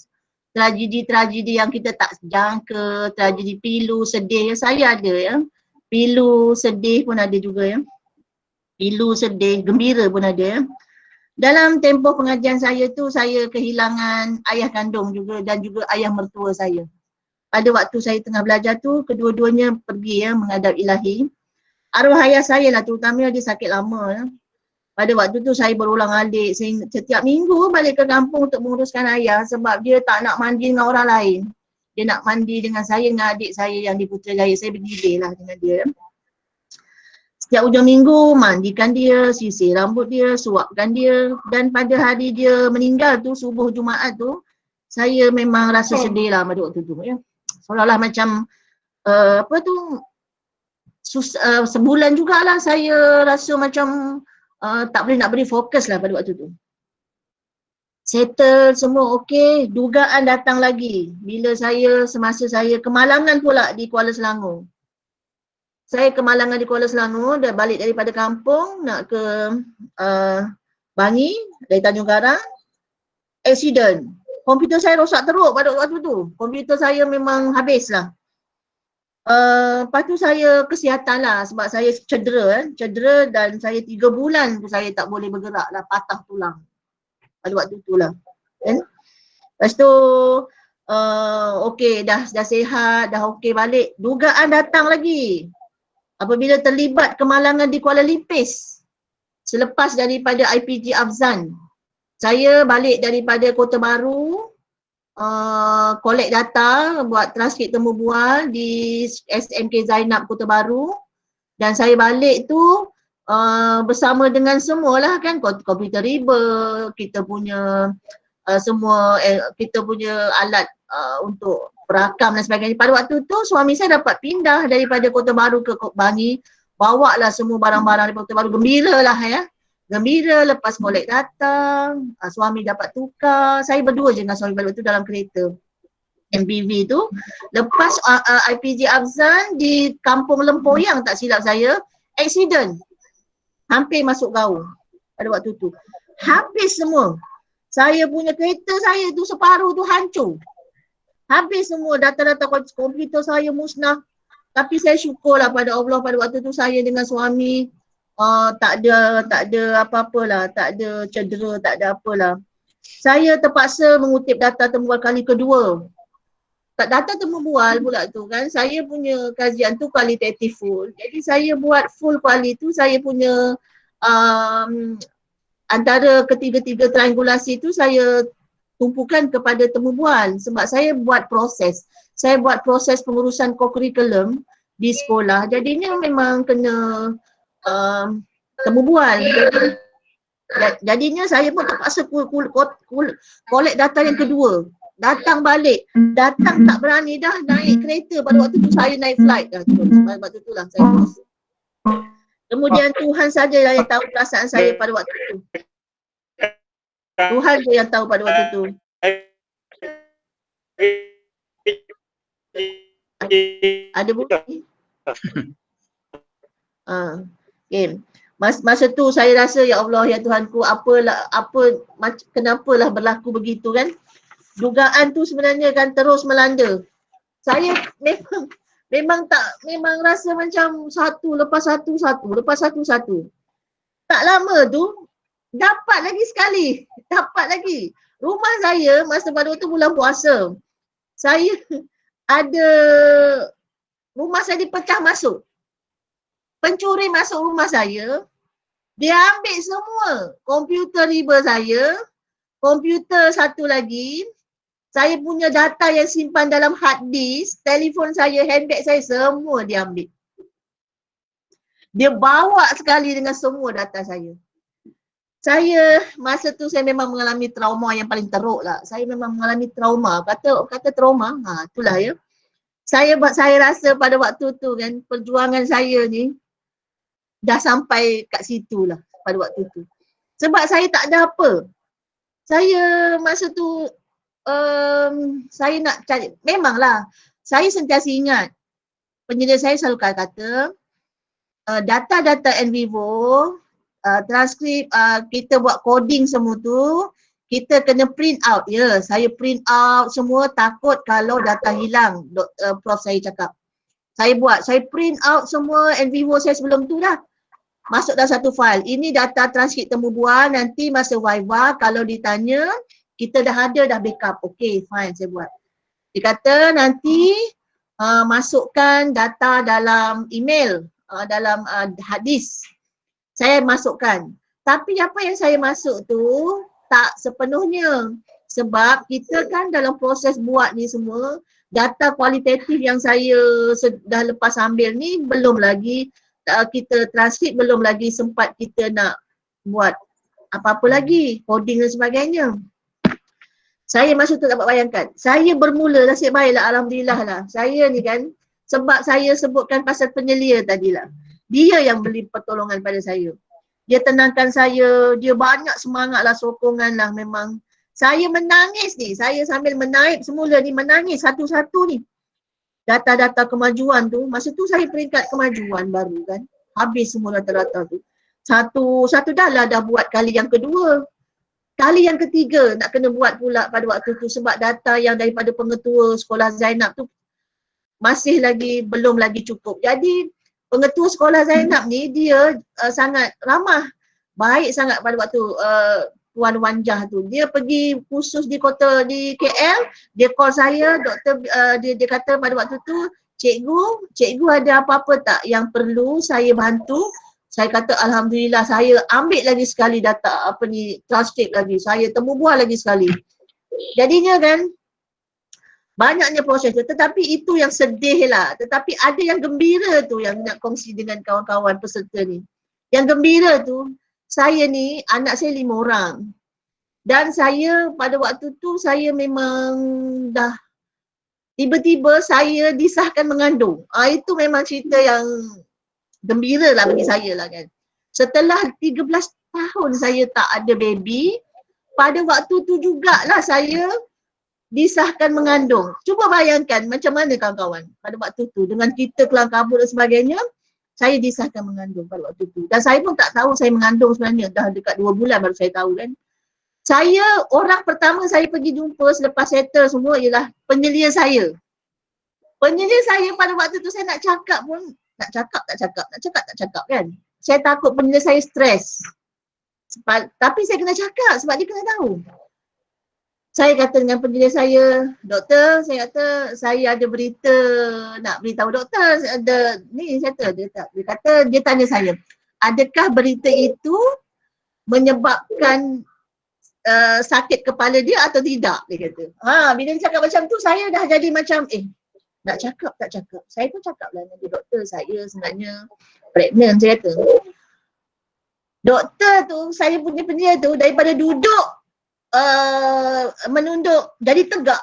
C: tragedi yang kita tak jangka, tragedi pilu, sedih. Saya ada pilu, sedih pun ada juga pilu, sedih, gembira pun ada Dalam tempoh pengajian saya tu saya kehilangan ayah kandung juga dan juga ayah mertua saya. pada waktu saya tengah belajar tu, kedua-duanya pergi menghadap ilahi. Arwah ayah saya lah terutama, dia sakit lama. Pada waktu tu saya berulang-alik, setiap minggu balik ke kampung untuk menguruskan ayah sebab dia tak nak mandi dengan orang lain. Dia nak mandi dengan saya, dengan adik saya yang di Putrajaya. Saya bergilih lah dengan dia. Setiap hujung minggu mandikan dia, sisir rambut dia, suapkan dia. Dan pada hari dia meninggal tu, subuh Jumaat tu, saya memang rasa sedih lah pada waktu tu. Seolah-olah macam sebulan jugalah saya rasa macam tak boleh nak beri fokus lah pada waktu tu. Settle semua okey, dugaan datang lagi bila semasa saya kemalangan pula di Kuala Selangor. Saya kemalangan di Kuala Selangor, dah balik daripada kampung nak ke Bangi dari Tanjung Karang. Accident. Komputer saya rosak teruk pada waktu tu. Komputer saya memang habis lah. Lepas tu saya kesihatan lah sebab saya cedera dan saya 3 bulan tu saya tak boleh bergerak lah, patah tulang pada waktu tu lah. Lepas tu okey, dah sihat, dah okey balik. Dugaan datang lagi apabila terlibat kemalangan di Kuala Lipis selepas daripada IPG Afzan. Saya balik daripada Kota Baru, collect data, buat transkrip temu bual di SMK Zainab Kota Baru, dan saya balik tu bersama dengan semualah kan, komputer riba, kita punya semua kita punya alat untuk perakam dan sebagainya. Pada waktu tu suami saya dapat pindah daripada Kota Baru ke Bangi, bawa lah semua barang-barang dari Kota Baru, gembira lah gembira lepas collect data, suami dapat tukar. Saya berdua je dengan suami pada waktu tu dalam kereta MPV tu. Lepas IPG Afzan di Kampung Lempoyang tak silap saya, accident. Hampir masuk gaung pada waktu tu. Habis semua. Saya punya kereta saya tu separuh tu hancur. Habis semua, data-data komputer saya musnah. Tapi saya syukurlah pada Allah pada waktu tu saya dengan suami tak ada apa-apalah, tak ada cedera, tak ada apalah. Saya terpaksa mengutip data temu bual kali kedua. Data temu bual pula tu kan, saya punya kajian tu kualitatif full. Jadi saya buat full kuali tu, saya punya antara ketiga-tiga triangulasi tu saya tumpukan kepada temu bual sebab saya buat proses. Saya buat proses pengurusan co-curriculum di sekolah. Jadinya memang kena temu bual. Jadinya saya pun terpaksa collect data yang kedua. Datang balik. Datang tak berani dah naik kereta. Pada waktu tu saya naik flight dah terus. Pada waktu tu lah saya terus. Kemudian Tuhan saja yang tahu perasaan saya pada waktu tu. Tuhan je yang tahu pada waktu tu. Ada bunyi? Okay. Masa tu saya rasa ya Allah ya Tuhanku, kenapalah berlaku begitu kan. Dugaan tu sebenarnya kan terus melanda. Saya memang rasa macam satu lepas satu. Tak lama tu dapat lagi. Rumah saya masa pada waktu bulan puasa, saya ada rumah saya dipecah masuk. Pencuri masuk rumah saya, dia ambil semua komputer riba saya, komputer satu lagi, saya punya data yang simpan dalam hard disk, telefon saya, handbag saya, semua dia ambil. Dia bawa sekali dengan semua data saya. Saya masa tu saya memang mengalami trauma yang paling teruk lah. Saya memang mengalami trauma. Kata trauma, itulah ya. Saya rasa pada waktu tu kan, perjuangan saya ni dah sampai kat situ lah pada waktu tu. Sebab saya tak ada apa. Saya masa tu saya nak cari, memanglah saya sentiasa ingat penyedia saya selalu kata data-data NVivo, transkrip, kita buat coding semua tu, kita kena print out. Ya, saya print out semua, takut kalau data hilang, Prof saya cakap. Saya print out semua NVivo saya sebelum tu dah. Masuk dalam satu file. Ini data transkrip temu bual, nanti masa Viva kalau ditanya, kita dah ada dah backup. Okay, fine, saya buat. Dia kata nanti masukkan data dalam email, dalam hadis. Saya masukkan. Tapi apa yang saya masuk tu tak sepenuhnya. Sebab kita kan dalam proses buat ni semua, data kualitatif yang saya dah lepas ambil ni belum lagi kita transkrip, belum lagi sempat kita nak buat apa-apa lagi, coding dan sebagainya. Saya masa tu dapat bayangkan, saya bermula nasib baiklah, alhamdulillah lah. Saya ni kan, sebab saya sebutkan pasal penyelia tadilah. Dia yang beri pertolongan pada saya. Dia tenangkan saya, dia banyak semangat lah, sokongan lah memang. Saya menangis ni, saya sambil menaip semula ni, menangis satu-satu ni. Data-data kemajuan tu, masa tu saya peringkat kemajuan baru kan. Habis semua data-data tu. Satu dah lah dah buat kali yang kedua. Kali yang ketiga nak kena buat pula pada waktu tu sebab data yang daripada pengetua sekolah Zainab tu masih lagi, belum lagi cukup. Jadi pengetua sekolah Zainab ni dia sangat ramah, baik sangat pada waktu Tuan Wanjah tu. Dia pergi khusus di kota di KL, dia call saya, doktor dia kata pada waktu tu, cikgu ada apa-apa tak yang perlu saya bantu? Saya kata alhamdulillah, saya ambil lagi sekali data transkrip lagi, saya temu buah lagi sekali. Jadinya kan banyaknya proses tu, tetapi itu yang sedih lah. Tetapi ada yang gembira tu yang nak kongsi dengan kawan-kawan peserta ni. Yang gembira tu, saya ni, anak saya 5 orang. Dan saya pada waktu tu, saya memang dah tiba-tiba saya disahkan mengandung. Itu memang cerita yang gembira lah bagi saya lah kan. Setelah 13 tahun saya tak ada baby, pada waktu tu jugalah saya disahkan mengandung. Cuba bayangkan macam mana kawan-kawan pada waktu tu dengan kita kelang kabut dan sebagainya, saya disahkan mengandung pada waktu tu. Dan saya pun tak tahu saya mengandung sebenarnya, dah dekat 2 bulan baru saya tahu kan. Saya, orang pertama saya pergi jumpa selepas settle semua ialah penyelia saya. Penyelia saya pada waktu tu saya nak cakap pun, nak cakap tak cakap kan. Saya takut penyelia saya stres. Tapi saya kena cakap sebab dia kena tahu. Saya kata dengan penyelia saya, doktor, saya kata saya ada berita nak beritahu doktor. Ada ni saya kata, dia tanya saya, adakah berita itu menyebabkan sakit kepala dia atau tidak, dia kata. Bila dia cakap macam tu saya dah jadi macam nak cakap tak cakap. Saya pun cakap lah dengan doktor, saya sebenarnya pregnant, saya kata. Doktor tu, saya punya penyelia tu daripada duduk menunduk jadi tegak.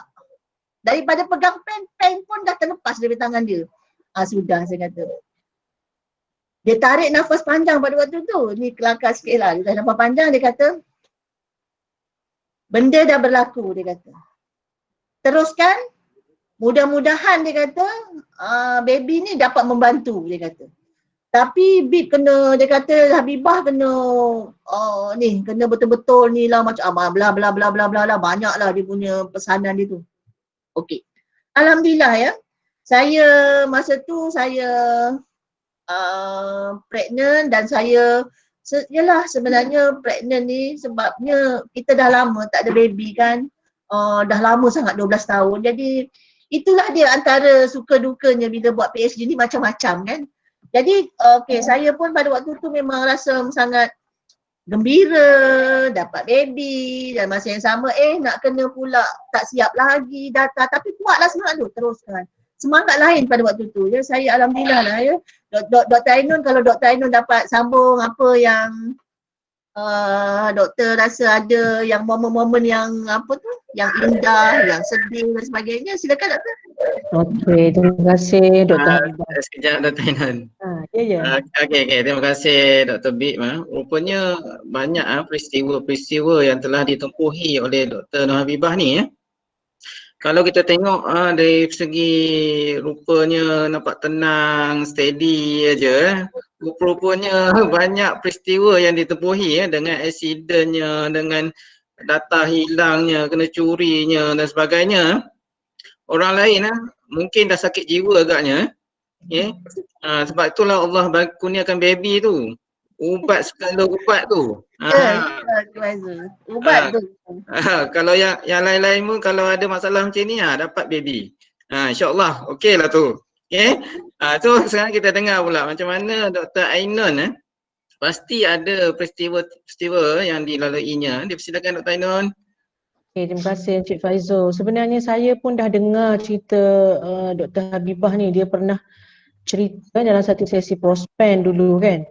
C: Daripada pegang pen pun dah terlepas dari tangan dia. Sudah, saya kata. Dia tarik nafas panjang pada waktu tu. Ni kelakar sikit lah. Dia tarik nafas panjang, dia kata, benda dah berlaku, dia kata. Teruskan, mudah-mudahan dia kata, baby ni dapat membantu, dia kata. Tapi Bib kena, dia kata Habibah kena kena betul-betul ni lah macam bla bla bla bla bla, banyak lah dia punya pesanan dia tu. Okey. Alhamdulillah ya. Saya masa tu saya pregnant dan saya yalah sebenarnya pregnant ni sebabnya kita dah lama tak ada baby kan. Dah lama sangat 12 tahun. Jadi itulah dia antara suka dukanya bila buat PhD ni macam-macam kan. Jadi saya pun pada waktu tu memang rasa sangat gembira dapat baby dan masa yang sama nak kena pula tak siap lagi data, tapi kuatlah semangat tu, teruskan. Semangat lain pada waktu tu ya, saya alhamdulillah lah ya. Dr. Ainun, kalau Dr. Ainun dapat sambung apa yang doktor rasa ada yang momen-momen yang apa tu, yang indah, yang sedih dan sebagainya, silakan doktor.
A: Okey, terima kasih Dr. Habibah.
B: Sekejap Dr. Ainun.
A: Ya.
B: Okey, terima kasih Dr. Bib. Rupanya banyak peristiwa-peristiwa yang telah ditempuhi oleh Dr. Nur Habibah ni ya. Kalau kita tengok dari segi rupanya nampak tenang, steady aja. Rupanya banyak peristiwa yang ditempuhi dengan accidentnya, dengan data hilangnya, kena curinya dan sebagainya. Orang lain mungkin dah sakit jiwa agaknya. Sebab itulah Allah kurniakan baby tu ubat segala ubat tu.
C: Ya, advisor. Ubat tu.
B: Kalau yang lain-lain pun kalau ada masalah macam ni dapat baby. InsyaAllah okey lah tu. Okey. So sekarang kita dengar pula macam mana Dr. Ainun pasti ada peristiwa yang dilaluinya. Dipersilakan Dr. Ainun.
A: Okay, terima kasih Encik Faizul. Sebenarnya saya pun dah dengar cerita Dr. Habibah ni. Dia pernah cerita dalam satu sesi prospen dulu kan.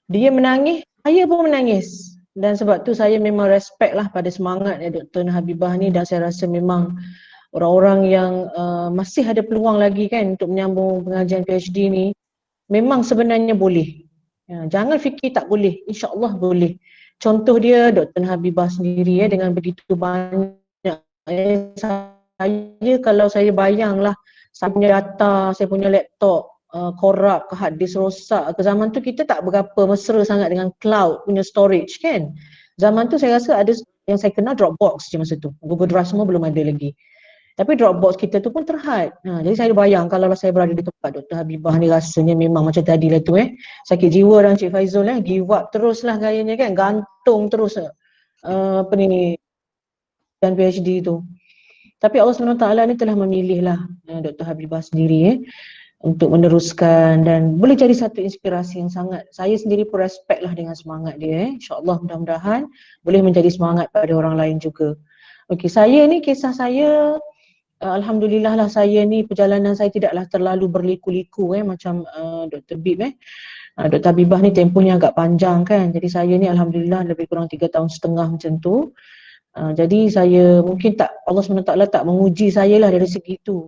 A: Dia menangis, saya pun menangis. Dan sebab tu saya memang respect lah pada semangat Dr. Habibah ni, dan saya rasa memang orang-orang yang masih ada peluang lagi kan untuk menyambung pengajian PhD ni, memang sebenarnya boleh. Jangan fikir tak boleh, insya-Allah boleh. Contoh dia Dr. Habibah sendiri dengan begitu banyak. Saya kalau saya bayanglah, saya punya data, saya punya laptop korup ke, hard disk rosak ke, zaman tu kita tak berapa mesra sangat dengan cloud punya storage kan. Zaman tu saya rasa ada yang saya kenal Dropbox je masa tu. Google Drive semua belum ada lagi. Tapi Dropbox kita tu pun terhad. Jadi saya bayang kalau saya berada di tempat Dr. Habibah ni, rasanya memang macam tadi lah tu sakit jiwa dan Cik Faizul give up terus lah gayanya kan, gantung terus apa ni dan PhD tu. Tapi Allah SWT ni telah memilih lah Dr. Habibah sendiri untuk meneruskan, dan boleh jadi satu inspirasi yang sangat, saya sendiri pun respect lah dengan semangat dia InsyaAllah mudah-mudahan boleh menjadi semangat pada orang lain juga. Okey, saya ni kisah saya Alhamdulillah lah, saya ni perjalanan saya tidaklah terlalu berliku-liku macam Dr. Bib Dr. Habibah ni tempohnya agak panjang kan. Jadi saya ni Alhamdulillah lebih kurang 3 tahun setengah macam tu. Jadi saya mungkin tak, Allah SWT tak menguji saya lah dari segi itu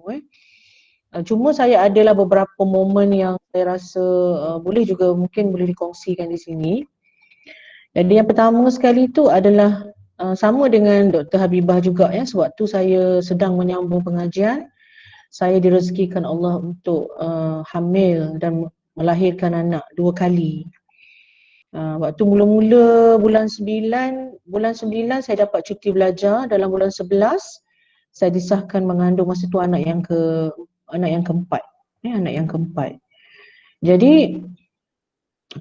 A: cuma saya adalah beberapa momen yang saya rasa boleh juga mungkin boleh dikongsikan di sini. Jadi yang pertama sekali itu adalah sama dengan Dr. Habibah juga sewaktu saya sedang menyambung pengajian, saya direzekikan Allah untuk hamil dan melahirkan anak 2 kali. Waktu mula-mula bulan 9 saya dapat cuti belajar. Dalam bulan 11 saya disahkan mengandung masa tu anak yang keempat. Jadi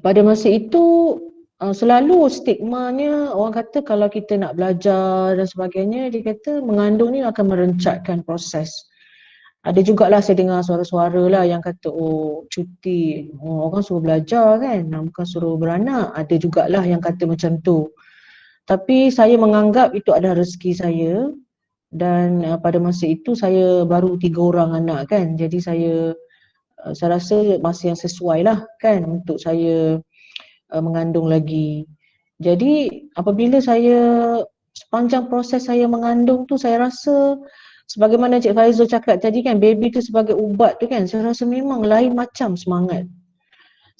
A: pada masa itu selalu stigmanya orang kata kalau kita nak belajar dan sebagainya, dia kata mengandung ni akan merencatkan proses. Ada jugalah saya dengar suara-suara lah yang kata cuti, orang suruh belajar kan, bukan suruh beranak. Ada jugalah yang kata macam tu. Tapi saya menganggap itu adalah rezeki saya, dan pada masa itu saya baru 3 orang anak kan. Jadi saya rasa masa yang sesuai lah kan untuk saya mengandung lagi. Jadi apabila saya sepanjang proses saya mengandung tu, saya rasa sebagaimana Cik Faizul cakap tadi kan, baby tu sebagai ubat tu kan, saya rasa memang lain macam semangat.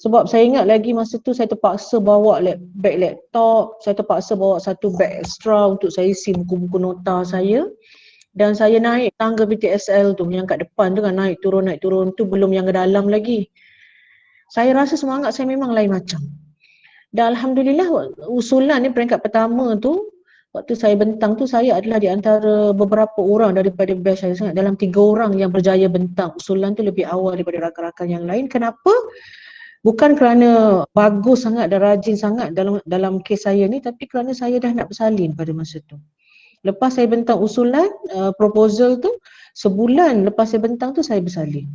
A: Sebab saya ingat lagi masa tu saya terpaksa bawa beg laptop, saya terpaksa bawa satu beg extra untuk saya isi buku-buku nota saya, dan saya naik tangga BTSL tu yang kat depan tu kan, naik turun tu belum yang ke dalam lagi. Saya rasa semangat saya memang lain macam. Dan Alhamdulillah usulan ni peringkat pertama tu, waktu saya bentang tu, saya adalah di antara beberapa orang daripada batch saya sangat, dalam 3 orang yang berjaya bentang usulan tu lebih awal daripada rakan-rakan yang lain. Kenapa? Bukan kerana bagus sangat dan rajin sangat dalam kes saya ni, tapi kerana saya dah nak bersalin pada masa tu. Lepas saya bentang usulan, proposal tu, sebulan lepas saya bentang tu saya bersalin.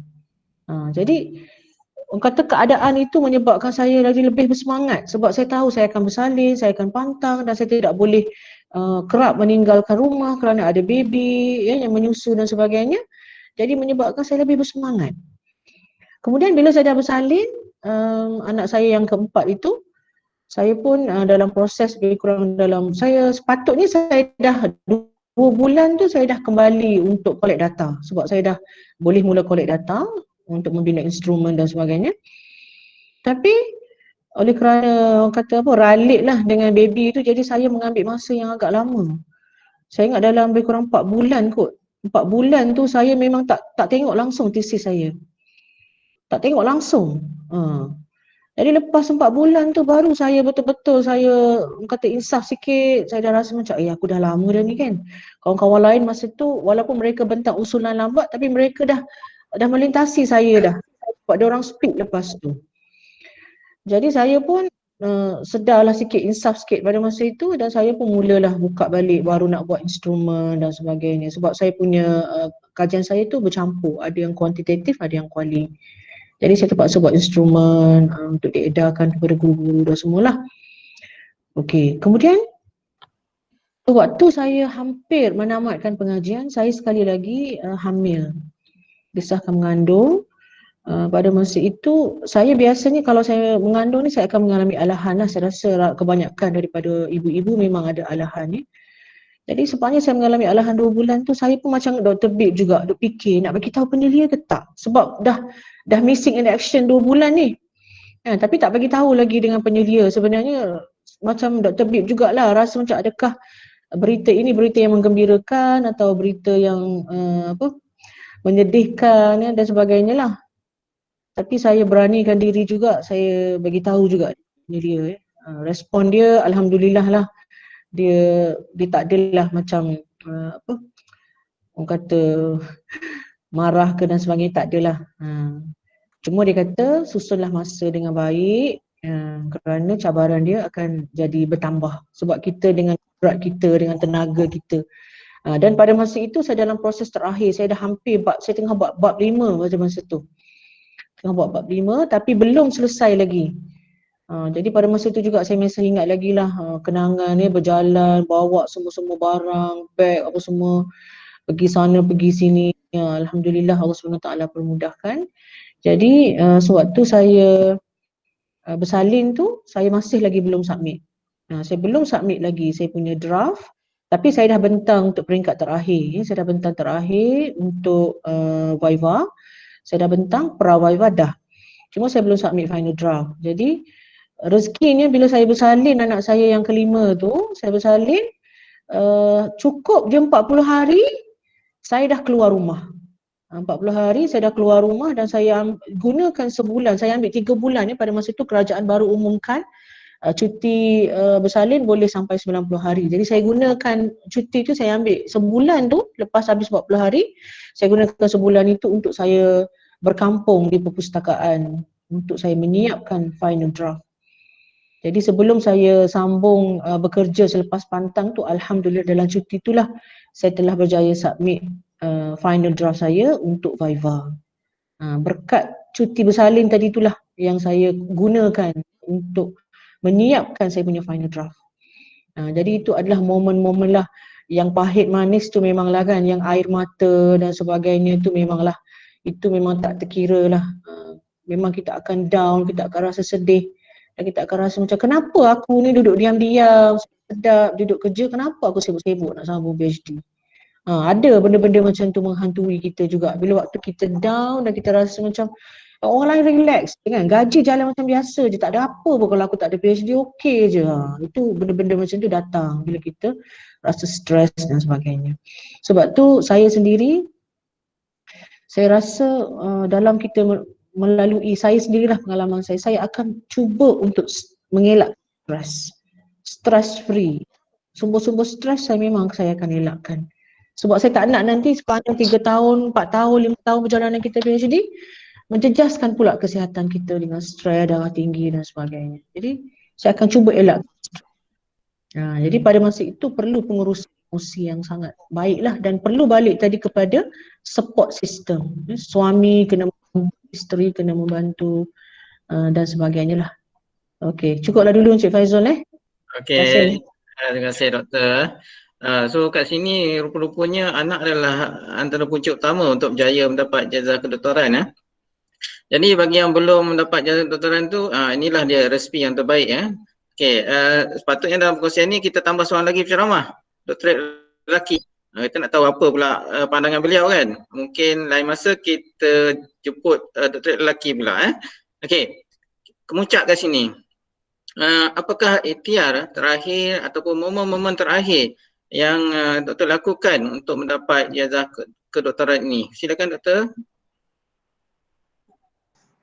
A: Jadi orang kata keadaan itu menyebabkan saya lagi lebih bersemangat, sebab saya tahu saya akan bersalin, saya akan pantang, dan saya tidak boleh kerap meninggalkan rumah kerana ada baby yang menyusu dan sebagainya. Jadi menyebabkan saya lebih bersemangat. Kemudian bila saya dah bersalin, anak saya yang keempat itu, saya pun dalam proses lebih kurang saya sepatutnya saya dah 2 bulan tu saya dah kembali untuk collect data, sebab saya dah boleh mula collect data untuk membina instrumen dan sebagainya. Tapi oleh kerana orang kata ralik lah dengan baby tu, jadi saya mengambil masa yang agak lama. Saya ingat dalam lebih kurang 4 bulan kot. 4 bulan tu saya memang tak tengok langsung tesis saya. Tak tengok langsung. Jadi lepas 4 bulan tu baru saya betul-betul saya kata insaf sikit. Saya dah rasa macam aku dah lama dah ni kan. Kawan-kawan lain masa tu walaupun mereka bentang usulan lambat, tapi mereka dah melintasi saya dah. Sebab dia orang speed lepas tu. Jadi saya pun sedarlah sikit, insaf sikit pada masa itu, dan saya pun mulalah buka balik, baru nak buat instrumen dan sebagainya. Sebab saya punya kajian saya tu bercampur, ada yang kuantitatif, ada yang kuali. Jadi saya terpaksa buat instrumen untuk diedarkan kepada guru-guru dan semualah. Okey, kemudian waktu saya hampir menamatkan pengajian, saya sekali lagi hamil, disahkan mengandung. Pada masa itu, saya biasanya kalau saya mengandung ni, saya akan mengalami alahan lah. Saya rasa kebanyakan daripada ibu-ibu memang ada alahan ni. Jadi sepanjang saya mengalami alahan 2 bulan tu, saya pun macam Dr. Bib juga, duk fikir nak bagi tahu penelia ke tak. Sebab dah missing in action 2 bulan ni. Tapi tak bagi tahu lagi dengan penelia. Sebenarnya macam Dr. Bib jugalah, rasa macam adakah berita ini berita yang menggembirakan atau berita yang menyedihkan dan sebagainya lah. Tapi saya beranikan diri juga, saya bagi tahu juga dia. Respon dia alhamdulillah lah. Dia tak adalah macam orang kata marah ke dan sebagainya, tak adalah. Cuma dia kata susunlah masa dengan baik, kerana cabaran dia akan jadi bertambah sebab kita dengan berat kita, dengan tenaga kita. Dan pada masa itu saya dalam proses terakhir, saya dah hampir saya tengah buat bab 5 pada masa tu. Tengah buat bab 5 tapi belum selesai lagi. Jadi pada masa itu juga saya masih ingat lagi lah kenangan ni, berjalan, bawa semua-semua barang, beg apa semua, pergi sana pergi sini. Alhamdulillah Allah SWT permudahkan. Jadi sewaktu saya bersalin tu, saya masih lagi belum submit. Saya belum submit lagi saya punya draft, tapi saya dah bentang untuk peringkat terakhir. Saya dah bentang terakhir untuk Viva. Saya dah bentang pra-Viva dah. Cuma saya belum submit final draft. Jadi rezekinya bila saya bersalin anak saya yang kelima tu, saya bersalin cukup je 40 hari saya dah keluar rumah. 40 hari saya dah keluar rumah dan saya gunakan sebulan. Saya ambil 3 bulan pada masa itu kerajaan baru umumkan cuti bersalin boleh sampai 90 hari. Jadi saya gunakan cuti tu, saya ambil sebulan tu, lepas habis 40 hari, saya gunakan sebulan itu untuk saya berkampung di perpustakaan untuk saya menyiapkan final draft. Jadi sebelum saya sambung bekerja selepas pantang tu, alhamdulillah dalam cuti itulah saya telah berjaya submit final draft saya untuk Viva. Berkat cuti bersalin tadi itulah yang saya gunakan untuk menyiapkan saya punya final draft. Jadi itu adalah momen-momen lah yang pahit manis tu memanglah kan, yang air mata dan sebagainya tu memanglah, itu memang tak terkira lah. Memang kita akan down, kita akan rasa sedih dan kita akan rasa macam kenapa aku ni duduk diam-diam, sedap, duduk kerja, kenapa aku sibuk-sibuk nak sambung PhD. Ada benda-benda macam tu menghantui kita juga. Bila waktu kita down dan kita rasa macam orang lain relax kan, gaji jalan macam biasa je, tak ada apa pun kalau aku tak ada PhD, okey je. Itu benda-benda macam tu datang bila kita rasa stres dan sebagainya. Sebab tu saya sendiri, saya rasa dalam kita melalui, saya sendirilah pengalaman saya akan cuba untuk mengelak stress free. Sumber-sumber stres saya memang saya akan elakkan. Sebab saya tak nak nanti sepanjang 3 tahun, 4 tahun, 5 tahun perjalanan kita PhD menjejaskan pula kesihatan kita dengan stres, darah tinggi dan sebagainya. Jadi saya akan cuba elak. Jadi pada masa itu perlu pengurusan emosi yang sangat baiklah, dan perlu balik tadi kepada support system. Suami kena membantu, isteri kena membantu dan sebagainya lah. Okey, cukuplah dulu Encik Faizul
B: Okey, terima kasih doktor. So kat sini rupa-rupanya anak adalah antara punca utama untuk berjaya mendapat jazah kedoktoran. Jadi bagi yang belum mendapat jazah kedoktoran tu, inilah dia resipi yang terbaik. Okey, sepatutnya dalam perkongsian ni kita tambah seorang lagi penceramah, doktorat lelaki. Kita nak tahu apa pula pandangan beliau kan. Mungkin lain masa kita jemput doktorat lelaki pula. Okey, kemuncak kat sini. Apakah ikhtiar terakhir ataupun momen-momen terakhir yang doktor lakukan untuk mendapat jazah kedoktoran ini? Silakan doktor.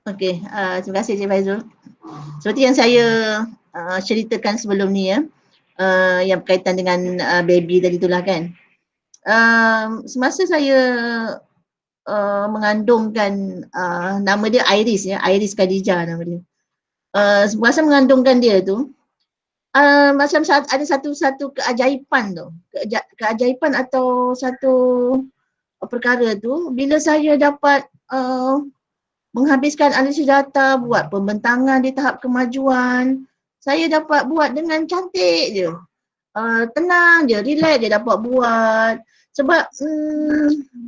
C: Okey, terima kasih Cik Faizul. Seperti yang saya ceritakan sebelum ni yang berkaitan dengan baby tadi itulah kan. Semasa saya mengandungkan, nama dia Iris Khadijah nama dia. masa mengandungkan dia tu, macam ada satu keajaiban tu, keajaiban atau satu perkara tu, bila saya dapat menghabiskan analisis data, buat pembentangan di tahap kemajuan, saya dapat buat dengan cantik je. Tenang je, relax je dapat buat. Sebab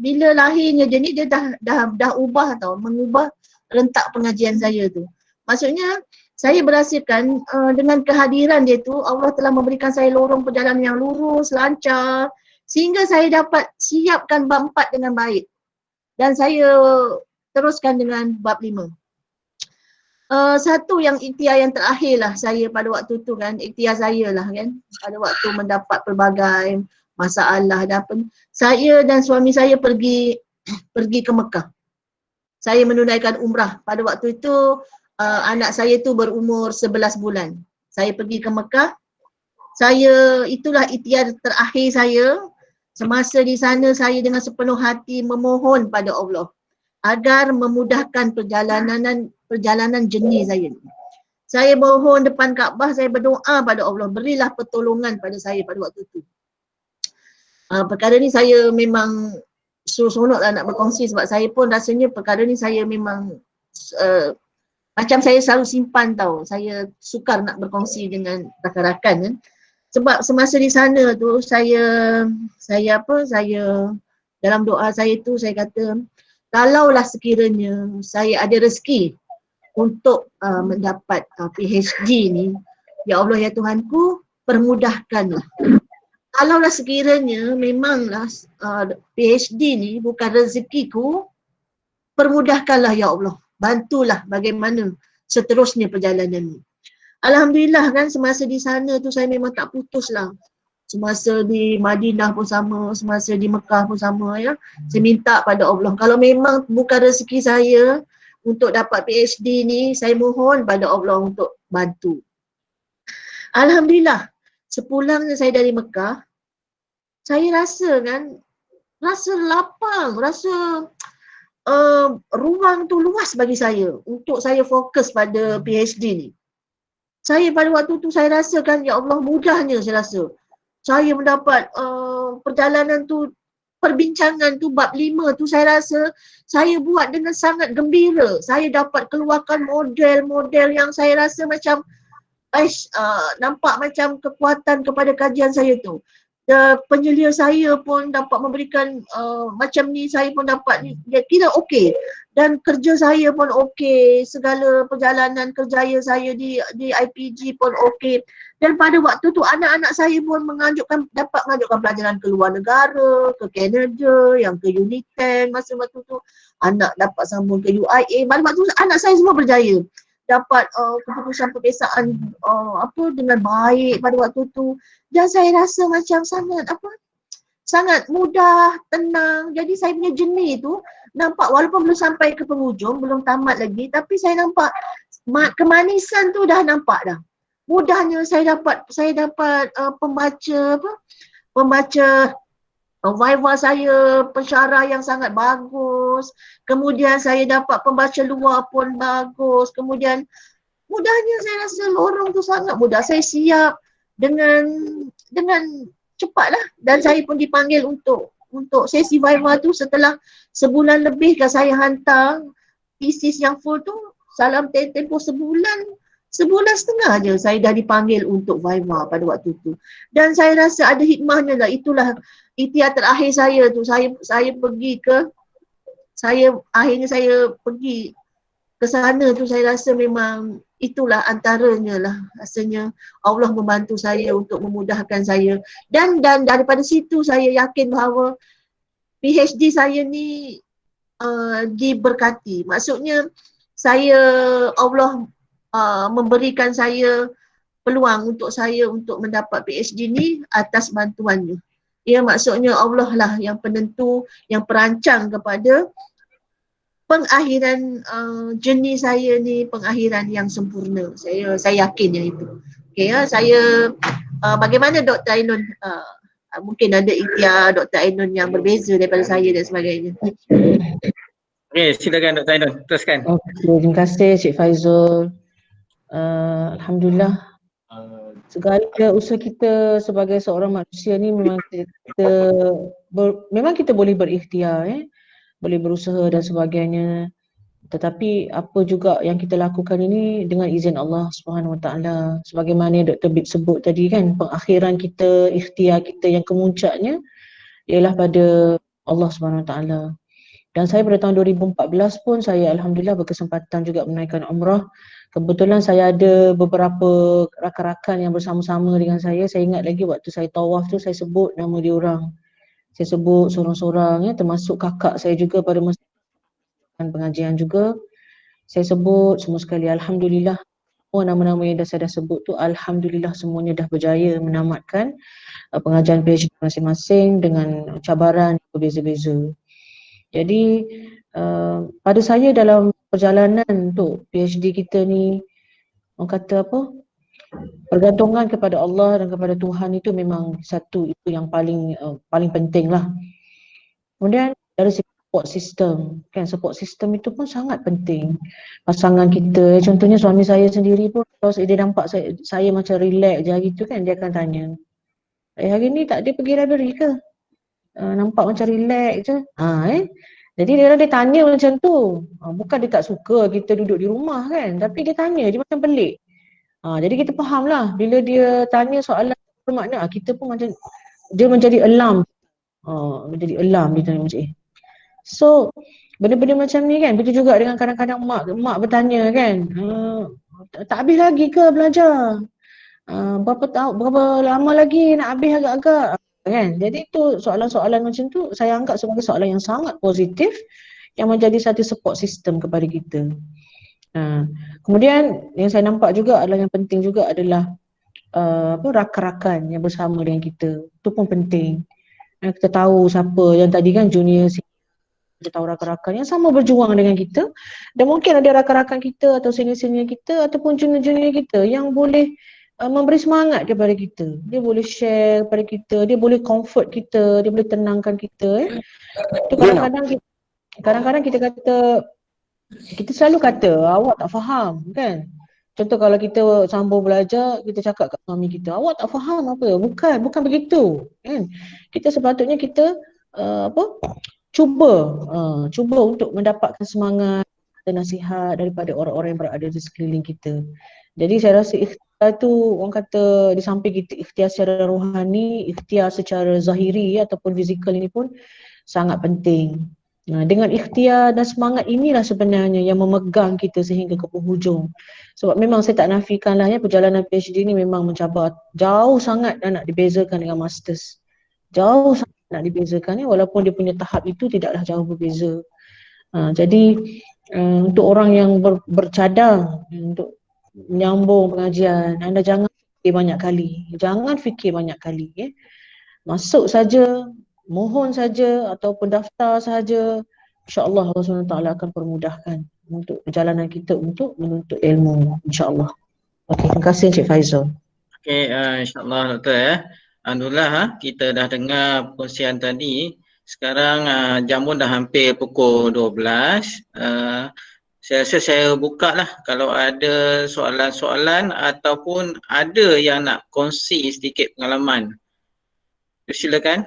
C: bila lahirnya dia ni, dia dah ubah tau, mengubah rentak pengajian saya tu. Maksudnya saya berasakan dengan kehadiran dia tu, Allah telah memberikan saya lorong perjalanan yang lurus, lancar, sehingga saya dapat siapkan bab 4 dengan baik. Dan saya teruskan dengan bab 5. Satu yang ikhtiar yang terakhir lah saya pada waktu tu kan, ikhtiar saya lah kan, pada waktu mendapat pelbagai masalah dan apa, saya dan suami saya pergi ke Mekah. Saya menunaikan umrah. Pada waktu itu anak saya tu berumur 11 bulan. Saya pergi ke Mekah. Itulah ikhtiar terakhir saya. Semasa di sana saya dengan sepenuh hati memohon pada Allah agar memudahkan perjalanan jernih saya. Saya mohon depan Kaabah, saya berdoa pada Allah, berilah pertolongan pada saya pada waktu itu. Perkara ni saya memang seronoklah nak berkongsi sebab saya pun rasanya perkara ni saya memang macam saya selalu simpan tau. Saya sukar nak berkongsi dengan rakan-rakan kan. Sebab semasa di sana tu saya dalam doa saya tu saya kata, kalaulah sekiranya saya ada rezeki untuk mendapat PhD ni, ya Allah ya Tuhanku, permudahkanlah. Kalaulah sekiranya memanglah PhD ni bukan rezekiku, permudahkanlah ya Allah. Bantulah bagaimana seterusnya perjalanan ni. Alhamdulillah kan, semasa di sana tu saya memang tak putus lah. Semasa di Madinah pun sama, semasa di Mekah pun sama ya. Saya minta pada Allah, kalau memang bukan rezeki saya untuk dapat PhD ni, saya mohon pada Allah untuk bantu. Alhamdulillah, sepulangnya saya dari Mekah, saya rasa lapang, rasa ruang tu luas bagi saya untuk saya fokus pada PhD ni. Saya pada waktu tu saya rasakan, ya Allah, mudahnya saya rasa. Saya mendapat perjalanan tu, perbincangan tu, bab 5 tu saya rasa saya buat dengan sangat gembira. Saya dapat keluarkan model-model yang saya rasa macam nampak macam kekuatan kepada kajian saya tu. Penyelia saya pun dapat memberikan macam ni, saya pun dapat ni, dia kira okey. Dan kerja saya pun okey, segala perjalanan kerjaya saya di IPG pun okey. Dan pada waktu tu anak-anak saya pun dapat mengajukan pelajaran ke luar negara, ke Canada, yang ke Uniten masa waktu tu. Anak dapat sambung ke UIA. Pada waktu tu anak saya semua berjaya. Dapat keputusan peperiksaan dengan baik pada waktu tu. Dan saya rasa macam sangat mudah, tenang. Jadi saya punya jernih tu nampak, walaupun belum sampai ke penghujung, belum tamat lagi, tapi saya nampak kemanisan tu dah nampak dah. Mudahnya saya dapat pembaca Viva saya, pensyarah yang sangat bagus. Kemudian saya dapat pembaca luar pun bagus. Kemudian mudahnya saya rasa lorong tu sangat mudah. Saya siap dengan cepatlah. Dan saya pun dipanggil untuk sesi Viva tu setelah sebulan lebih kan saya hantar thesis yang full tu. Salam tempoh sebulan setengah je saya dah dipanggil untuk Viva pada waktu tu. Dan saya rasa ada hikmahnya lah. Itulah ikhtiar terakhir saya tu. Akhirnya saya pergi ke sana tu, saya rasa memang itulah antaranya lah. Rasanya Allah membantu saya untuk memudahkan saya. Dan daripada situ saya yakin bahawa PhD saya ni diberkati. Maksudnya Allah memberikan saya peluang untuk mendapat PhD ni atas bantuannya. Ya, maksudnya Allah lah yang penentu, yang perancang kepada pengakhiran jernih saya ni, pengakhiran yang sempurna. Saya yakin yang itu. Okey ya, bagaimana Dr. Ainun? Mungkin ada ikhtiar Dr. Ainun yang berbeza daripada saya dan sebagainya.
B: Okey, silakan Dr. Ainun, teruskan.
A: Okey, terima kasih Cik Faizul. Alhamdulillah, segala usaha kita sebagai seorang manusia ni memang memang kita boleh berikhtiar, boleh berusaha dan sebagainya. Tetapi apa juga yang kita lakukan ini dengan izin Allah Subhanahu Wa Taala. Sebagaimana Dr. Bib sebut tadi kan, pengakhiran kita, ikhtiar kita yang kemuncaknya ialah pada Allah Subhanahu Wa Taala. Dan saya pada tahun 2014 pun saya alhamdulillah berkesempatan juga menaikkan umrah. Kebetulan saya ada beberapa rakan-rakan yang bersama-sama dengan saya. Saya ingat lagi waktu saya tawaf tu saya sebut nama dia orang. Saya sebut seorang-seorang, termasuk kakak saya juga pada masa pengajian juga. Saya sebut semua sekali, alhamdulillah semua nama-nama yang saya dah sebut tu alhamdulillah semuanya dah berjaya menamatkan pengajian PhD masing-masing dengan cabaran berbeza-beza. Jadi pada saya dalam perjalanan untuk PhD kita ni, orang kata apa, pergantungan kepada Allah dan kepada Tuhan itu memang satu itu yang paling penting lah. Kemudian dari segi support system, kan support system itu pun sangat penting. Pasangan kita, contohnya suami saya sendiri pun kalau dia nampak saya macam relax je hari tu kan, dia akan tanya, hari ni tak ada pergi library ke? Nampak macam relax je. Jadi dia tanya macam tu. Bukan dia tak suka kita duduk di rumah kan, tapi dia tanya, dia macam pelik. Jadi kita faham lah bila dia tanya soalan bermakna, kita pun macam dia menjadi alarm. Menjadi alarm dia tanya macam So, benda-benda macam ni kan, begitu juga dengan kadang-kadang mak bertanya kan, tak habis lagi ke belajar? Berapa lama lagi nak habis agak-agak? Kan? Jadi itu soalan-soalan macam tu saya anggap sebagai soalan yang sangat positif yang menjadi satu support system kepada kita. Kemudian yang saya nampak juga adalah yang penting juga adalah rakan-rakan yang bersama dengan kita. Itu pun penting. Kita tahu siapa yang tadi kan junior, kita tahu rakan-rakan yang sama berjuang dengan kita, dan mungkin ada rakan-rakan kita atau senior-senior kita ataupun junior-junior kita yang boleh memberi semangat kepada kita. Dia boleh share kepada kita, dia boleh comfort kita, dia boleh tenangkan kita. Itu kadang-kadang kita kata, kita selalu kata awak tak faham kan. Contoh kalau kita sambung belajar, kita cakap kat suami kita, awak tak faham apa? Bukan begitu kan. Kita sepatutnya kita cuba untuk mendapatkan semangat dan nasihat daripada orang-orang yang berada di sekeliling kita. Jadi saya rasa ikhtiar tu, orang kata di samping kita ikhtiar secara rohani, ikhtiar secara zahiri ataupun fizikal ini pun sangat penting. Dengan ikhtiar dan semangat inilah sebenarnya yang memegang kita sehingga ke penghujung. Sebab memang saya tak nafikan lah perjalanan PhD ni memang mencabar jauh sangat dan nak dibezakan dengan masters. Jauh sangat nak dibezakan walaupun dia punya tahap itu tidaklah jauh berbeza. Jadi untuk orang yang bercadang untuk menyambung pengajian, anda jangan fikir banyak kali. Masuk saja, mohon saja ataupun daftar saja, insya-Allah Allah SWT akan permudahkan untuk perjalanan kita untuk menuntut ilmu, insya-Allah. Okey, terima kasih Encik Faizal.
B: Okey, insya-Allah Doktor Alhamdulillah kita dah dengar perkongsian tadi. Sekarang jam pun dah hampir pukul 12. Saya rasa saya buka lah kalau ada soalan-soalan ataupun ada yang nak kongsi sedikit pengalaman. Silakan.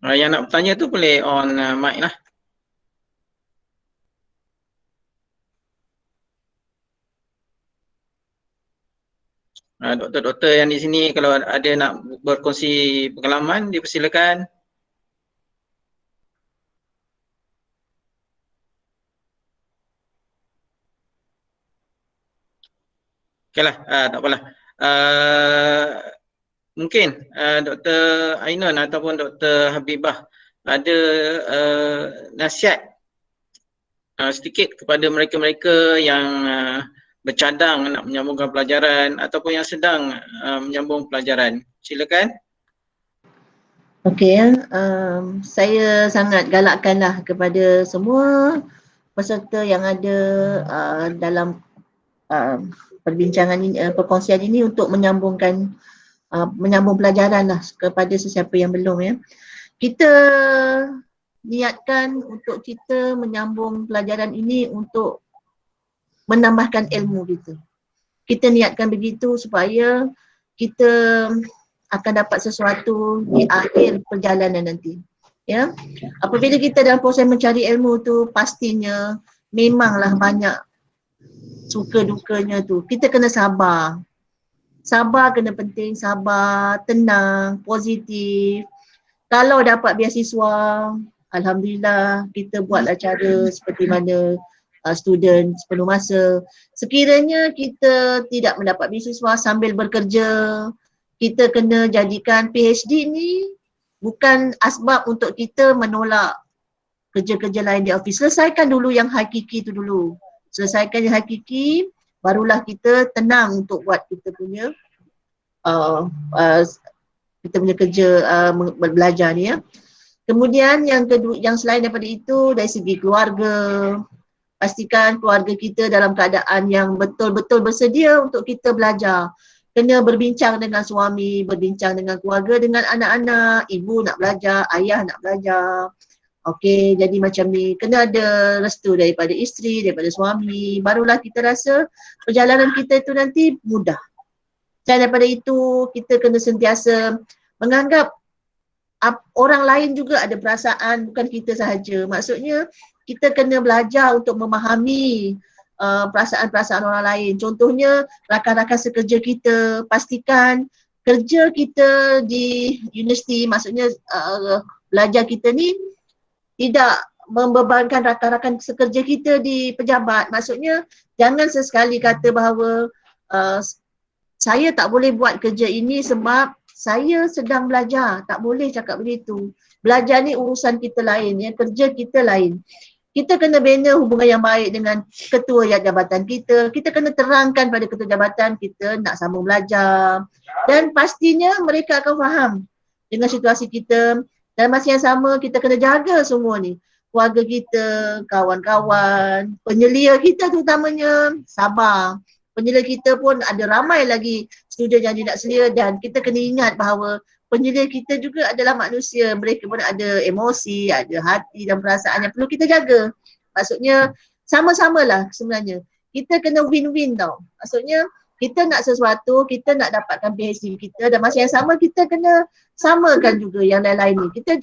B: Yang nak bertanya tu boleh on mic lah. Doktor-doktor yang di sini kalau ada nak berkongsi pengalaman, dipersilakan. Okeylah, tak apalah. Mungkin Dr. Ainun ataupun Dr. Habibah ada nasihat sedikit kepada mereka-mereka yang bercadang nak menyambungkan pelajaran ataupun yang sedang menyambung pelajaran. Silakan.
C: Okey, saya sangat galakkanlah kepada semua peserta yang ada dalam perbincangan ini, perkongsian ini untuk menyambung pelajaran lah kepada sesiapa yang belum kita niatkan untuk kita menyambung pelajaran ini untuk menambahkan ilmu kita. Kita niatkan begitu supaya kita akan dapat sesuatu di akhir perjalanan nanti. Ya. Apabila kita dalam proses mencari ilmu tu, pastinya memanglah banyak suka dukanya tu. Kita kena sabar. Sabar kena penting, sabar, tenang, positif. Kalau dapat beasiswa, alhamdulillah kita buatlah cara seperti mana student sepenuh masa. Sekiranya kita tidak mendapat beasiswa sambil bekerja, kita kena jadikan PhD ni bukan asbab untuk kita menolak kerja-kerja lain di office. Selesaikan dulu yang hakiki tu dulu. Selesaikan yang hakiki, barulah kita tenang untuk buat kita punya kerja belajar ni ya. Kemudian yang kedua, yang selain daripada itu, dari segi keluarga, pastikan keluarga kita dalam keadaan yang betul-betul bersedia untuk kita belajar. Kena berbincang dengan suami, berbincang dengan keluarga, dengan anak-anak, ibu nak belajar, ayah nak belajar. Okey, jadi macam ni, kena ada restu daripada isteri, daripada suami, barulah kita rasa perjalanan kita itu nanti mudah. Dan daripada itu, kita kena sentiasa menganggap orang lain juga ada perasaan, bukan kita sahaja. Maksudnya, kita kena belajar untuk memahami perasaan-perasaan orang lain. Contohnya, rakan-rakan sekerja kita, pastikan kerja kita di universiti, maksudnya belajar kita ni tidak membebankan rakan-rakan sekerja kita di pejabat. Maksudnya, jangan sesekali kata bahawa saya tak boleh buat kerja ini sebab saya sedang belajar. Tak boleh cakap begitu. Belajar ni urusan kita lain, ya, kerja kita lain. Kita kena bina hubungan yang baik dengan ketua jabatan kita. Kita kena terangkan pada ketua jabatan kita nak sambung belajar. Dan pastinya mereka akan faham dengan situasi kita. Dan masa yang sama kita kena jaga semua ni. Keluarga kita, kawan-kawan, penyelia kita terutamanya sabar. Penyelia kita pun ada ramai lagi student yang tidak selia dan kita kena ingat bahawa penyelia kita juga adalah manusia. Mereka pun ada emosi, ada hati dan perasaan yang perlu kita jaga. Maksudnya sama-samalah sebenarnya. Kita kena win-win tau. Maksudnya kita nak sesuatu, kita nak dapatkan PhD kita dan masa yang sama kita kena samakan juga yang lain-lain ni. Kita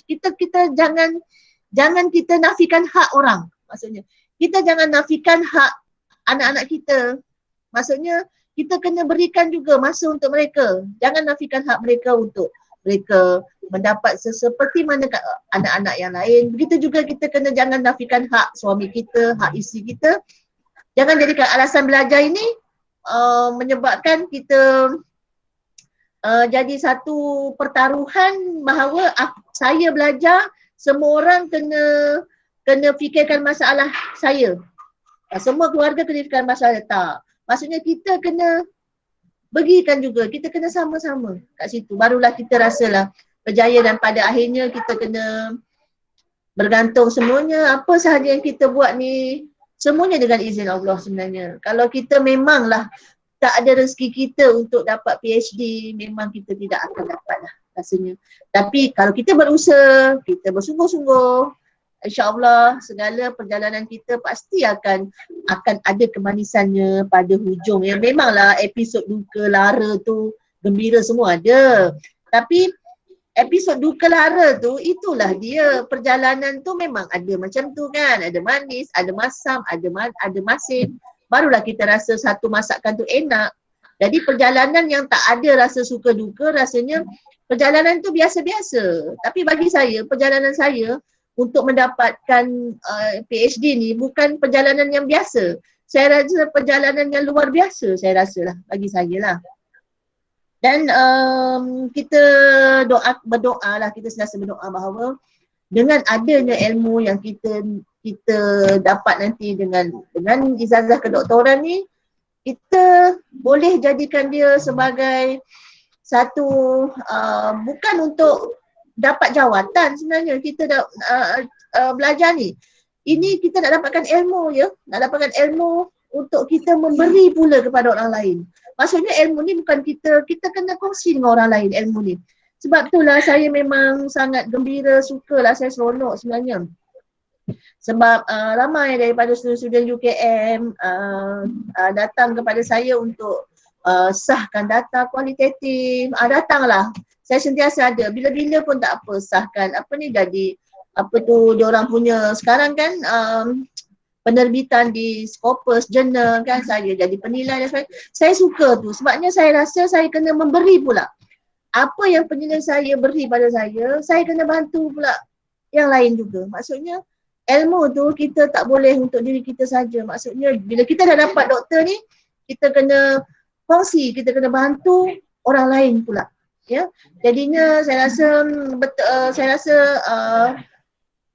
C: jangan kita nafikan hak orang. Maksudnya kita jangan nafikan hak anak-anak kita. Maksudnya kita kena berikan juga masa untuk mereka. Jangan nafikan hak mereka untuk mereka mendapat seperti mana anak-anak yang lain. Begitu juga kita kena jangan nafikan hak suami kita, hak isteri kita. Jangan jadikan alasan belajar ini menyebabkan kita jadi satu pertaruhan bahawa saya belajar, semua orang kena fikirkan masalah saya. Semua keluarga kena fikirkan masalah tak. Maksudnya kita kena bagikan juga, kita kena sama-sama kat situ. Barulah kita rasalah berjaya dan pada akhirnya kita kena bergantung semuanya. Apa sahaja yang kita buat ni, semuanya dengan izin Allah sebenarnya. Kalau kita memanglah tak ada rezeki kita untuk dapat PhD, memang kita tidak akan dapat lah rasanya. Tapi kalau kita berusaha, kita bersungguh-sungguh, InsyaAllah segala perjalanan kita pasti akan ada kemanisannya pada hujung. Ya, memanglah episod duka lara tu gembira semua ada. Tapi episod duka lara tu itulah dia, perjalanan tu memang ada macam tu kan. Ada manis, ada masam, ada masin. Barulah kita rasa satu masakan tu enak. Jadi perjalanan yang tak ada rasa suka duka, rasanya perjalanan tu biasa-biasa. Tapi bagi saya, perjalanan saya untuk mendapatkan PhD ni bukan perjalanan yang biasa. Saya rasa perjalanan yang luar biasa, saya rasa lah, bagi saya lah. Dan kita berdoa lah, kita sentiasa berdoa bahawa dengan adanya ilmu yang kita dapat nanti dengan ijazah kedoktoran ni, kita boleh jadikan dia sebagai satu bukan untuk dapat jawatan sebenarnya kita belajar ni. Ini kita nak dapatkan ilmu ya, nak dapatkan ilmu untuk kita memberi pula kepada orang lain. Maksudnya ilmu ni bukan kita kena kongsi dengan orang lain ilmu ni. Sebab itulah saya memang sangat gembira, sukalah, saya seronok sebenarnya. Sebab ramai daripada student-student UKM datang kepada saya untuk sahkan data kualitatif. Datanglah. Saya sentiasa ada. Bila-bila pun tak apa, sahkan. Apa ni jadi, apa tu diorang punya sekarang kan penerbitan di Scopus Journal kan, saya jadi penilai dan sebagainya. Saya suka tu. Sebabnya saya rasa saya kena memberi pula. Apa yang penilai saya beri pada saya kena bantu pula yang lain juga. Maksudnya ilmu tu kita tak boleh untuk diri kita saja. Maksudnya bila kita dah dapat doktor ni, kita kena kongsi, kita kena bantu orang lain pula. Ya, jadinya saya rasa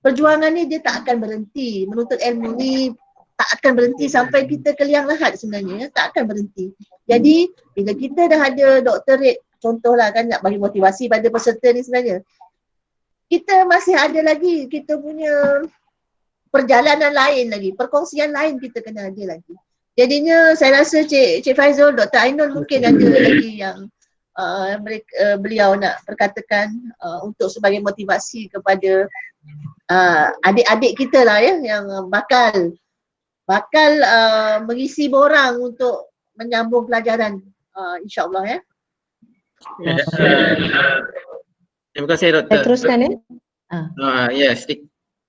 C: perjuangan ni dia tak akan berhenti. Menuntut ilmu ni tak akan berhenti sampai kita ke liang lahat sebenarnya, ya, tak akan berhenti. Jadi bila kita dah ada doktorate, contohlah kan nak bagi motivasi pada peserta ni sebenarnya, kita masih ada lagi kita punya perjalanan lain lagi, perkongsian lain kita kena ada lagi. Jadinya saya rasa Cik Faizul, Dr. Ainul mungkin ada lagi yang beliau nak perkatakan untuk sebagai motivasi kepada adik-adik kita lah ya, yang bakal mengisi borang untuk menyambung pelajaran insyaAllah ya.
B: Terima kasih doktor.
A: Saya teruskan ya.
B: Ya,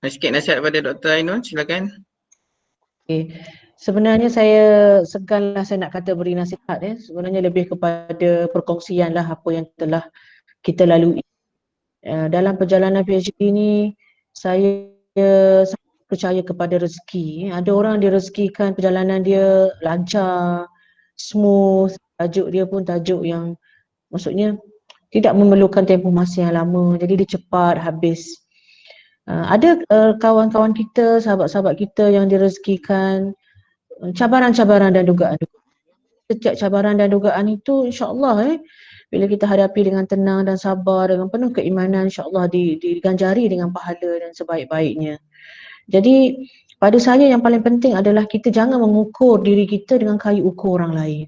B: sikit nasihat pada Dr. Ainun, silakan.
A: Okay. Sebenarnya saya seganlah saya nak kata beri nasihat ya. Sebenarnya lebih kepada perkongsian lah apa yang telah kita lalui. Dalam perjalanan PhD ini saya percaya kepada rezeki. Ada orang direzekikan perjalanan dia lancar, smooth, tajuk dia pun tajuk yang maksudnya tidak memerlukan tempoh masa yang lama, jadi dia cepat habis. Ada kawan-kawan kita, sahabat-sahabat kita yang direzekikan cabaran-cabaran dan dugaan. Setiap cabaran dan dugaan itu insya-Allah bila kita hadapi dengan tenang dan sabar, dengan penuh keimanan, insya-Allah diganjari dengan pahala dan sebaik-baiknya. Jadi pada saya yang paling penting adalah kita jangan mengukur diri kita dengan kayu ukur orang lain.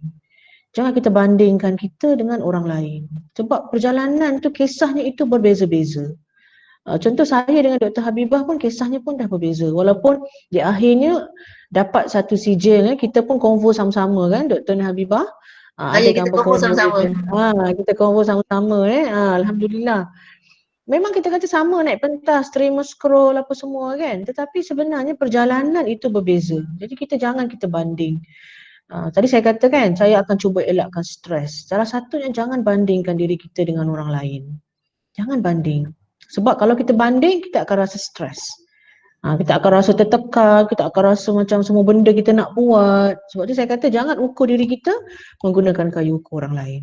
A: Jangan kita bandingkan kita dengan orang lain. Sebab perjalanan tu kisahnya itu berbeza-beza. Contoh saya dengan Dr. Habibah pun kisahnya pun dah berbeza. Walaupun di akhirnya dapat satu sijil, kita pun konvo sama-sama kan Dr. Habibah. Ada
C: kita
A: gambar
C: konvo sama-sama.
A: Kita konvo sama-sama Alhamdulillah. Memang kita kata sama naik pentas, terima scroll apa semua kan. Tetapi sebenarnya perjalanan itu berbeza. Jadi kita jangan kita banding. Tadi saya katakan saya akan cuba elakkan stres. Salah satunya jangan bandingkan diri kita dengan orang lain. Jangan banding. Sebab kalau kita banding, kita akan rasa stres. Kita akan rasa tertekan, kita akan rasa macam semua benda kita nak buat. Sebab tu saya kata jangan ukur diri kita menggunakan kayu ukur orang lain.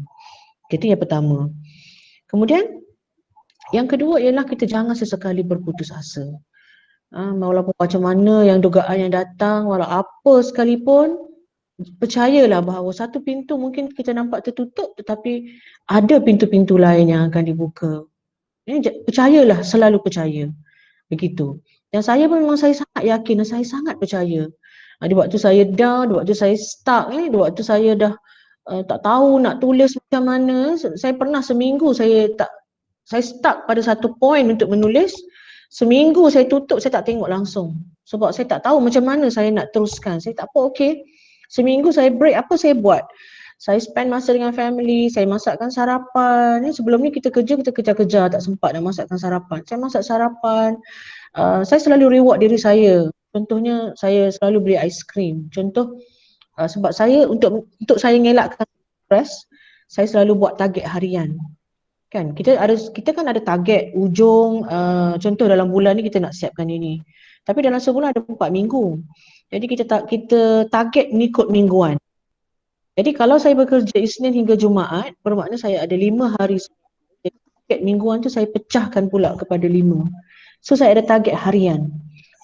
A: Itu yang pertama. Kemudian yang kedua ialah kita jangan sesekali berputus asa. Walaupun macam mana yang dugaan yang datang, walau apa sekalipun, percayalah bahawa satu pintu mungkin kita nampak tertutup tetapi ada pintu-pintu lain yang akan dibuka. Percayalah, selalu percaya. Begitu. Dan saya pun memang saya sangat yakin dan saya sangat percaya. Di waktu saya down, di waktu saya stuck, di waktu saya dah tak tahu nak tulis macam mana, saya pernah seminggu saya stuck pada satu point untuk menulis. Seminggu saya tutup, saya tak tengok langsung. Sebab saya tak tahu macam mana saya nak teruskan. Saya tak apa, okey. Seminggu saya break, apa saya buat? Saya spend masa dengan family, saya masakkan sarapan. Sebelum ni kita kejar-kejar, tak sempat nak masakkan sarapan. Saya masak sarapan. Saya selalu reward diri saya. Contohnya saya selalu beli aiskrim. Contoh sebab saya untuk saya mengelakkan stres, saya selalu buat target harian. Kan kita kan ada target ujung, contoh dalam bulan ni kita nak siapkan ini. Tapi dalam sebulan ada 4 minggu. Jadi kita target mengikut mingguan. Jadi kalau saya bekerja Isnin hingga Jumaat, bermakna saya ada 5 hari. Jadi target mingguan tu saya pecahkan pula kepada 5. So saya ada target harian.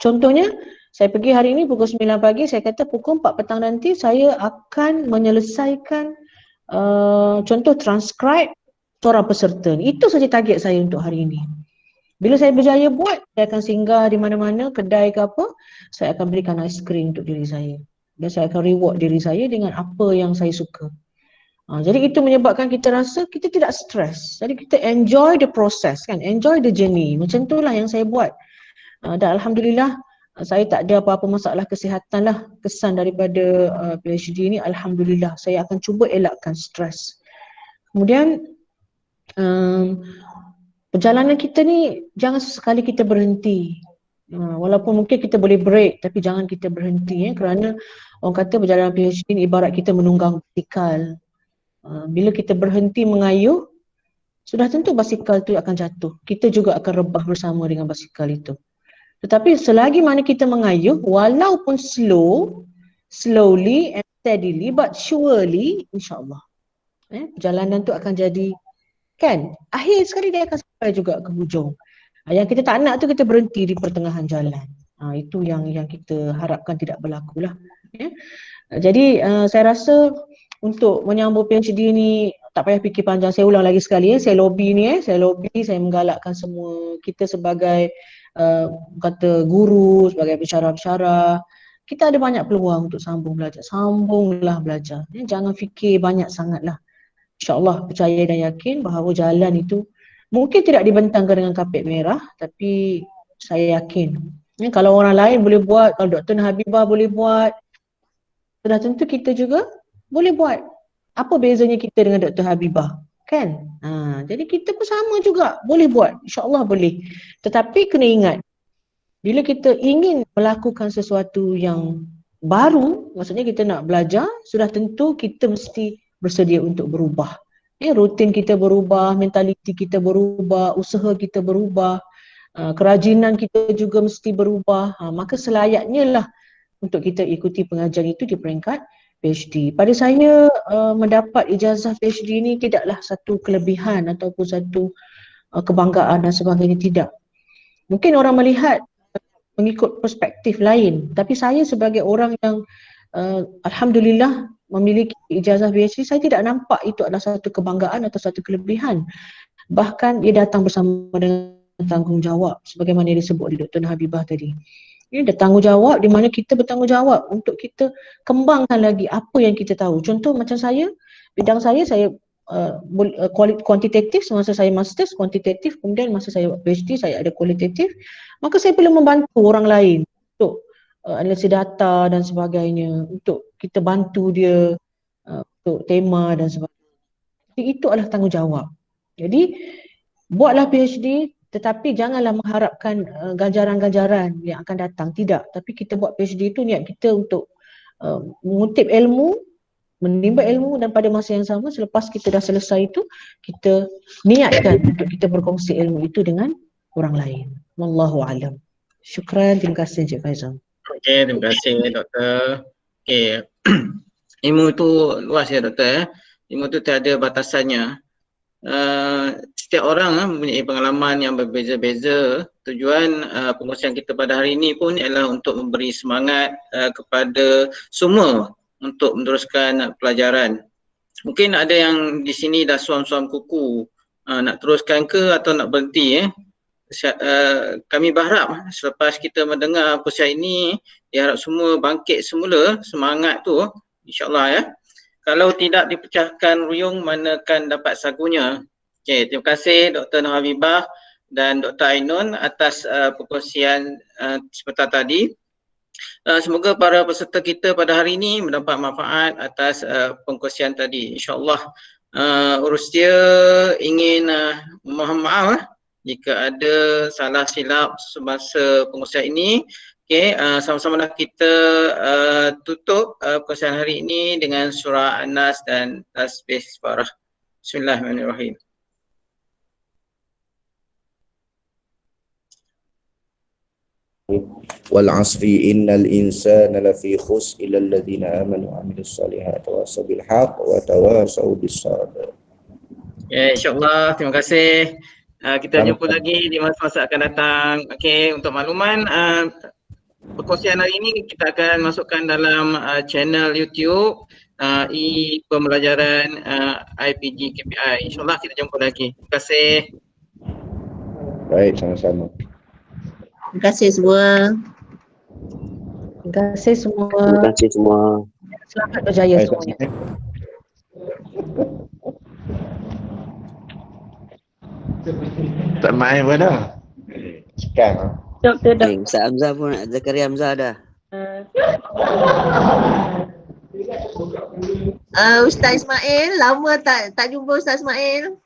A: Contohnya saya pergi hari ini pukul 9 pagi, saya kata pukul 4 petang nanti saya akan menyelesaikan contoh transcribe seorang peserta. Itu saja target saya untuk hari ini. Bila saya berjaya buat, saya akan singgah di mana-mana, kedai ke apa, saya akan berikan aiskrim untuk diri saya. Dan saya akan reward diri saya dengan apa yang saya suka. Jadi itu menyebabkan kita rasa kita tidak stres. Jadi kita enjoy the process kan, enjoy the journey. Macam itulah yang saya buat. Dan Alhamdulillah saya tak ada apa-apa masalah kesihatan lah. Kesan daripada PhD ni Alhamdulillah. Saya akan cuba elakkan stres. Kemudian perjalanan kita ni jangan sesekali kita berhenti. Walaupun mungkin kita boleh break, tapi jangan kita berhenti kerana orang kata perjalanan PhD ni ibarat kita menunggang basikal. Bila kita berhenti mengayuh, sudah tentu basikal tu akan jatuh. Kita juga akan rebah bersama dengan basikal itu. Tetapi selagi mana kita mengayuh, walaupun slowly and steadily but surely, insyaAllah perjalanan tu akan jadi, kan, akhir sekali dia akan sampai juga ke hujung. Yang kita tak nak tu kita berhenti di pertengahan jalan. Itu yang kita harapkan tidak berlaku lah. Jadi saya rasa untuk menyambung PhD ni tak payah fikir panjang. Saya ulang lagi sekali saya lobby ni saya menggalakkan semua kita sebagai kata guru, sebagai pensyarah-pensyarah, kita ada banyak peluang untuk sambung belajar. Sambunglah belajar. Jangan fikir banyak sangatlah. InsyaAllah percaya dan yakin bahawa jalan itu mungkin tidak dibentangkan dengan kapet merah, tapi saya yakin kalau orang lain boleh buat, kalau Dr. Habibah boleh buat, sudah tentu kita juga boleh buat. Apa bezanya kita dengan Dr. Habibah? Kan? Jadi kita pun sama juga, boleh buat. InsyaAllah boleh. Tetapi kena ingat, bila kita ingin melakukan sesuatu yang baru, maksudnya kita nak belajar, sudah tentu kita mesti bersedia untuk berubah. Rutin kita berubah, mentaliti kita berubah, usaha kita berubah, kerajinan kita juga mesti berubah. Maka selayaknya lah untuk kita ikuti pengajian itu di peringkat PhD. Pada saya mendapat ijazah PhD ini tidaklah satu kelebihan ataupun satu kebanggaan dan sebagainya, tidak. Mungkin orang melihat mengikut perspektif lain, tapi saya sebagai orang yang Alhamdulillah memiliki ijazah PhD, saya tidak nampak itu adalah satu kebanggaan atau satu kelebihan. Bahkan ia datang bersama dengan tanggungjawab sebagaimana disebut oleh Dr. Habibah tadi. Ini ada tanggungjawab di mana kita bertanggungjawab untuk kita kembangkan lagi apa yang kita tahu. Contoh macam saya, bidang saya kuantitatif semasa saya masters, kuantitatif, kemudian masa saya PhD saya ada kualitatif. Maka saya perlu membantu orang lain untuk analisis data dan sebagainya, untuk kita bantu dia untuk tema dan sebagainya. Jadi itu adalah tanggungjawab. Jadi buatlah PhD, tetapi janganlah mengharapkan ganjaran-ganjaran yang akan datang. Tidak. Tapi kita buat PhD itu niat kita untuk mengutip ilmu, menimba ilmu, dan pada masa yang sama selepas kita dah selesai itu, kita niatkan untuk kita berkongsi ilmu itu dengan orang lain. Wallahu a'lam. Syukran, terima kasih Encik Faizal.
B: Okey, terima kasih Doktor. Okey. Ilmu itu luas ya Doktor. Ilmu itu tiada batasannya. Setiap orang mempunyai pengalaman yang berbeza-beza. Tujuan pengkongsian kita pada hari ini pun ialah untuk memberi semangat kepada semua untuk meneruskan pelajaran. Mungkin ada yang di sini dah suam-suam kuku, nak teruskan ke atau nak berhenti. Kami berharap selepas kita mendengar perkongsian ini, diharap semua bangkit semula semangat tu, insyaAllah ya. Kalau tidak dipecahkan ruyung, manakan dapat sagunya. Okey, terima kasih Dr. Nur Habibah dan Dr. Ainun atas perkongsian sebentar tadi. Semoga para peserta kita pada hari ini mendapat manfaat atas perkongsian tadi. InsyaAllah urus dia ingin mohon maaf jika ada salah silap semasa pengkongsian ini. Okey, sama-samalah kita tutup perkongsian hari ini dengan surah An-Nas dan tasbih Farah. Bismillahirrahmanirrahim.
F: Wal 'asri innal insana lafi khusr illa alladhina amanu wa 'amilus solihati wa tawasaw bil haqq wa tawasaw bis sabr.
B: Ya, insya-Allah, terima kasih. Kita jumpa lagi di masa-masa akan datang. Okey, untuk makluman perkongsian hari ini kita akan masukkan dalam channel YouTube pembelajaran IPG KPI. InsyaAllah kita jumpa lagi. Terima kasih.
F: Baik, sama-sama.
C: Terima kasih semua.
A: Terima kasih semua.
G: Terima kasih semua.
A: Selamat berjaya semuanya.
F: Tak main pun dah. Sekarang.
E: Doktor dah.
G: Ustaz Hamzah pun nak, Zakaria Hamzah dah.
C: Ustaz Ismail, lama tak jumpa Ustaz Ismail.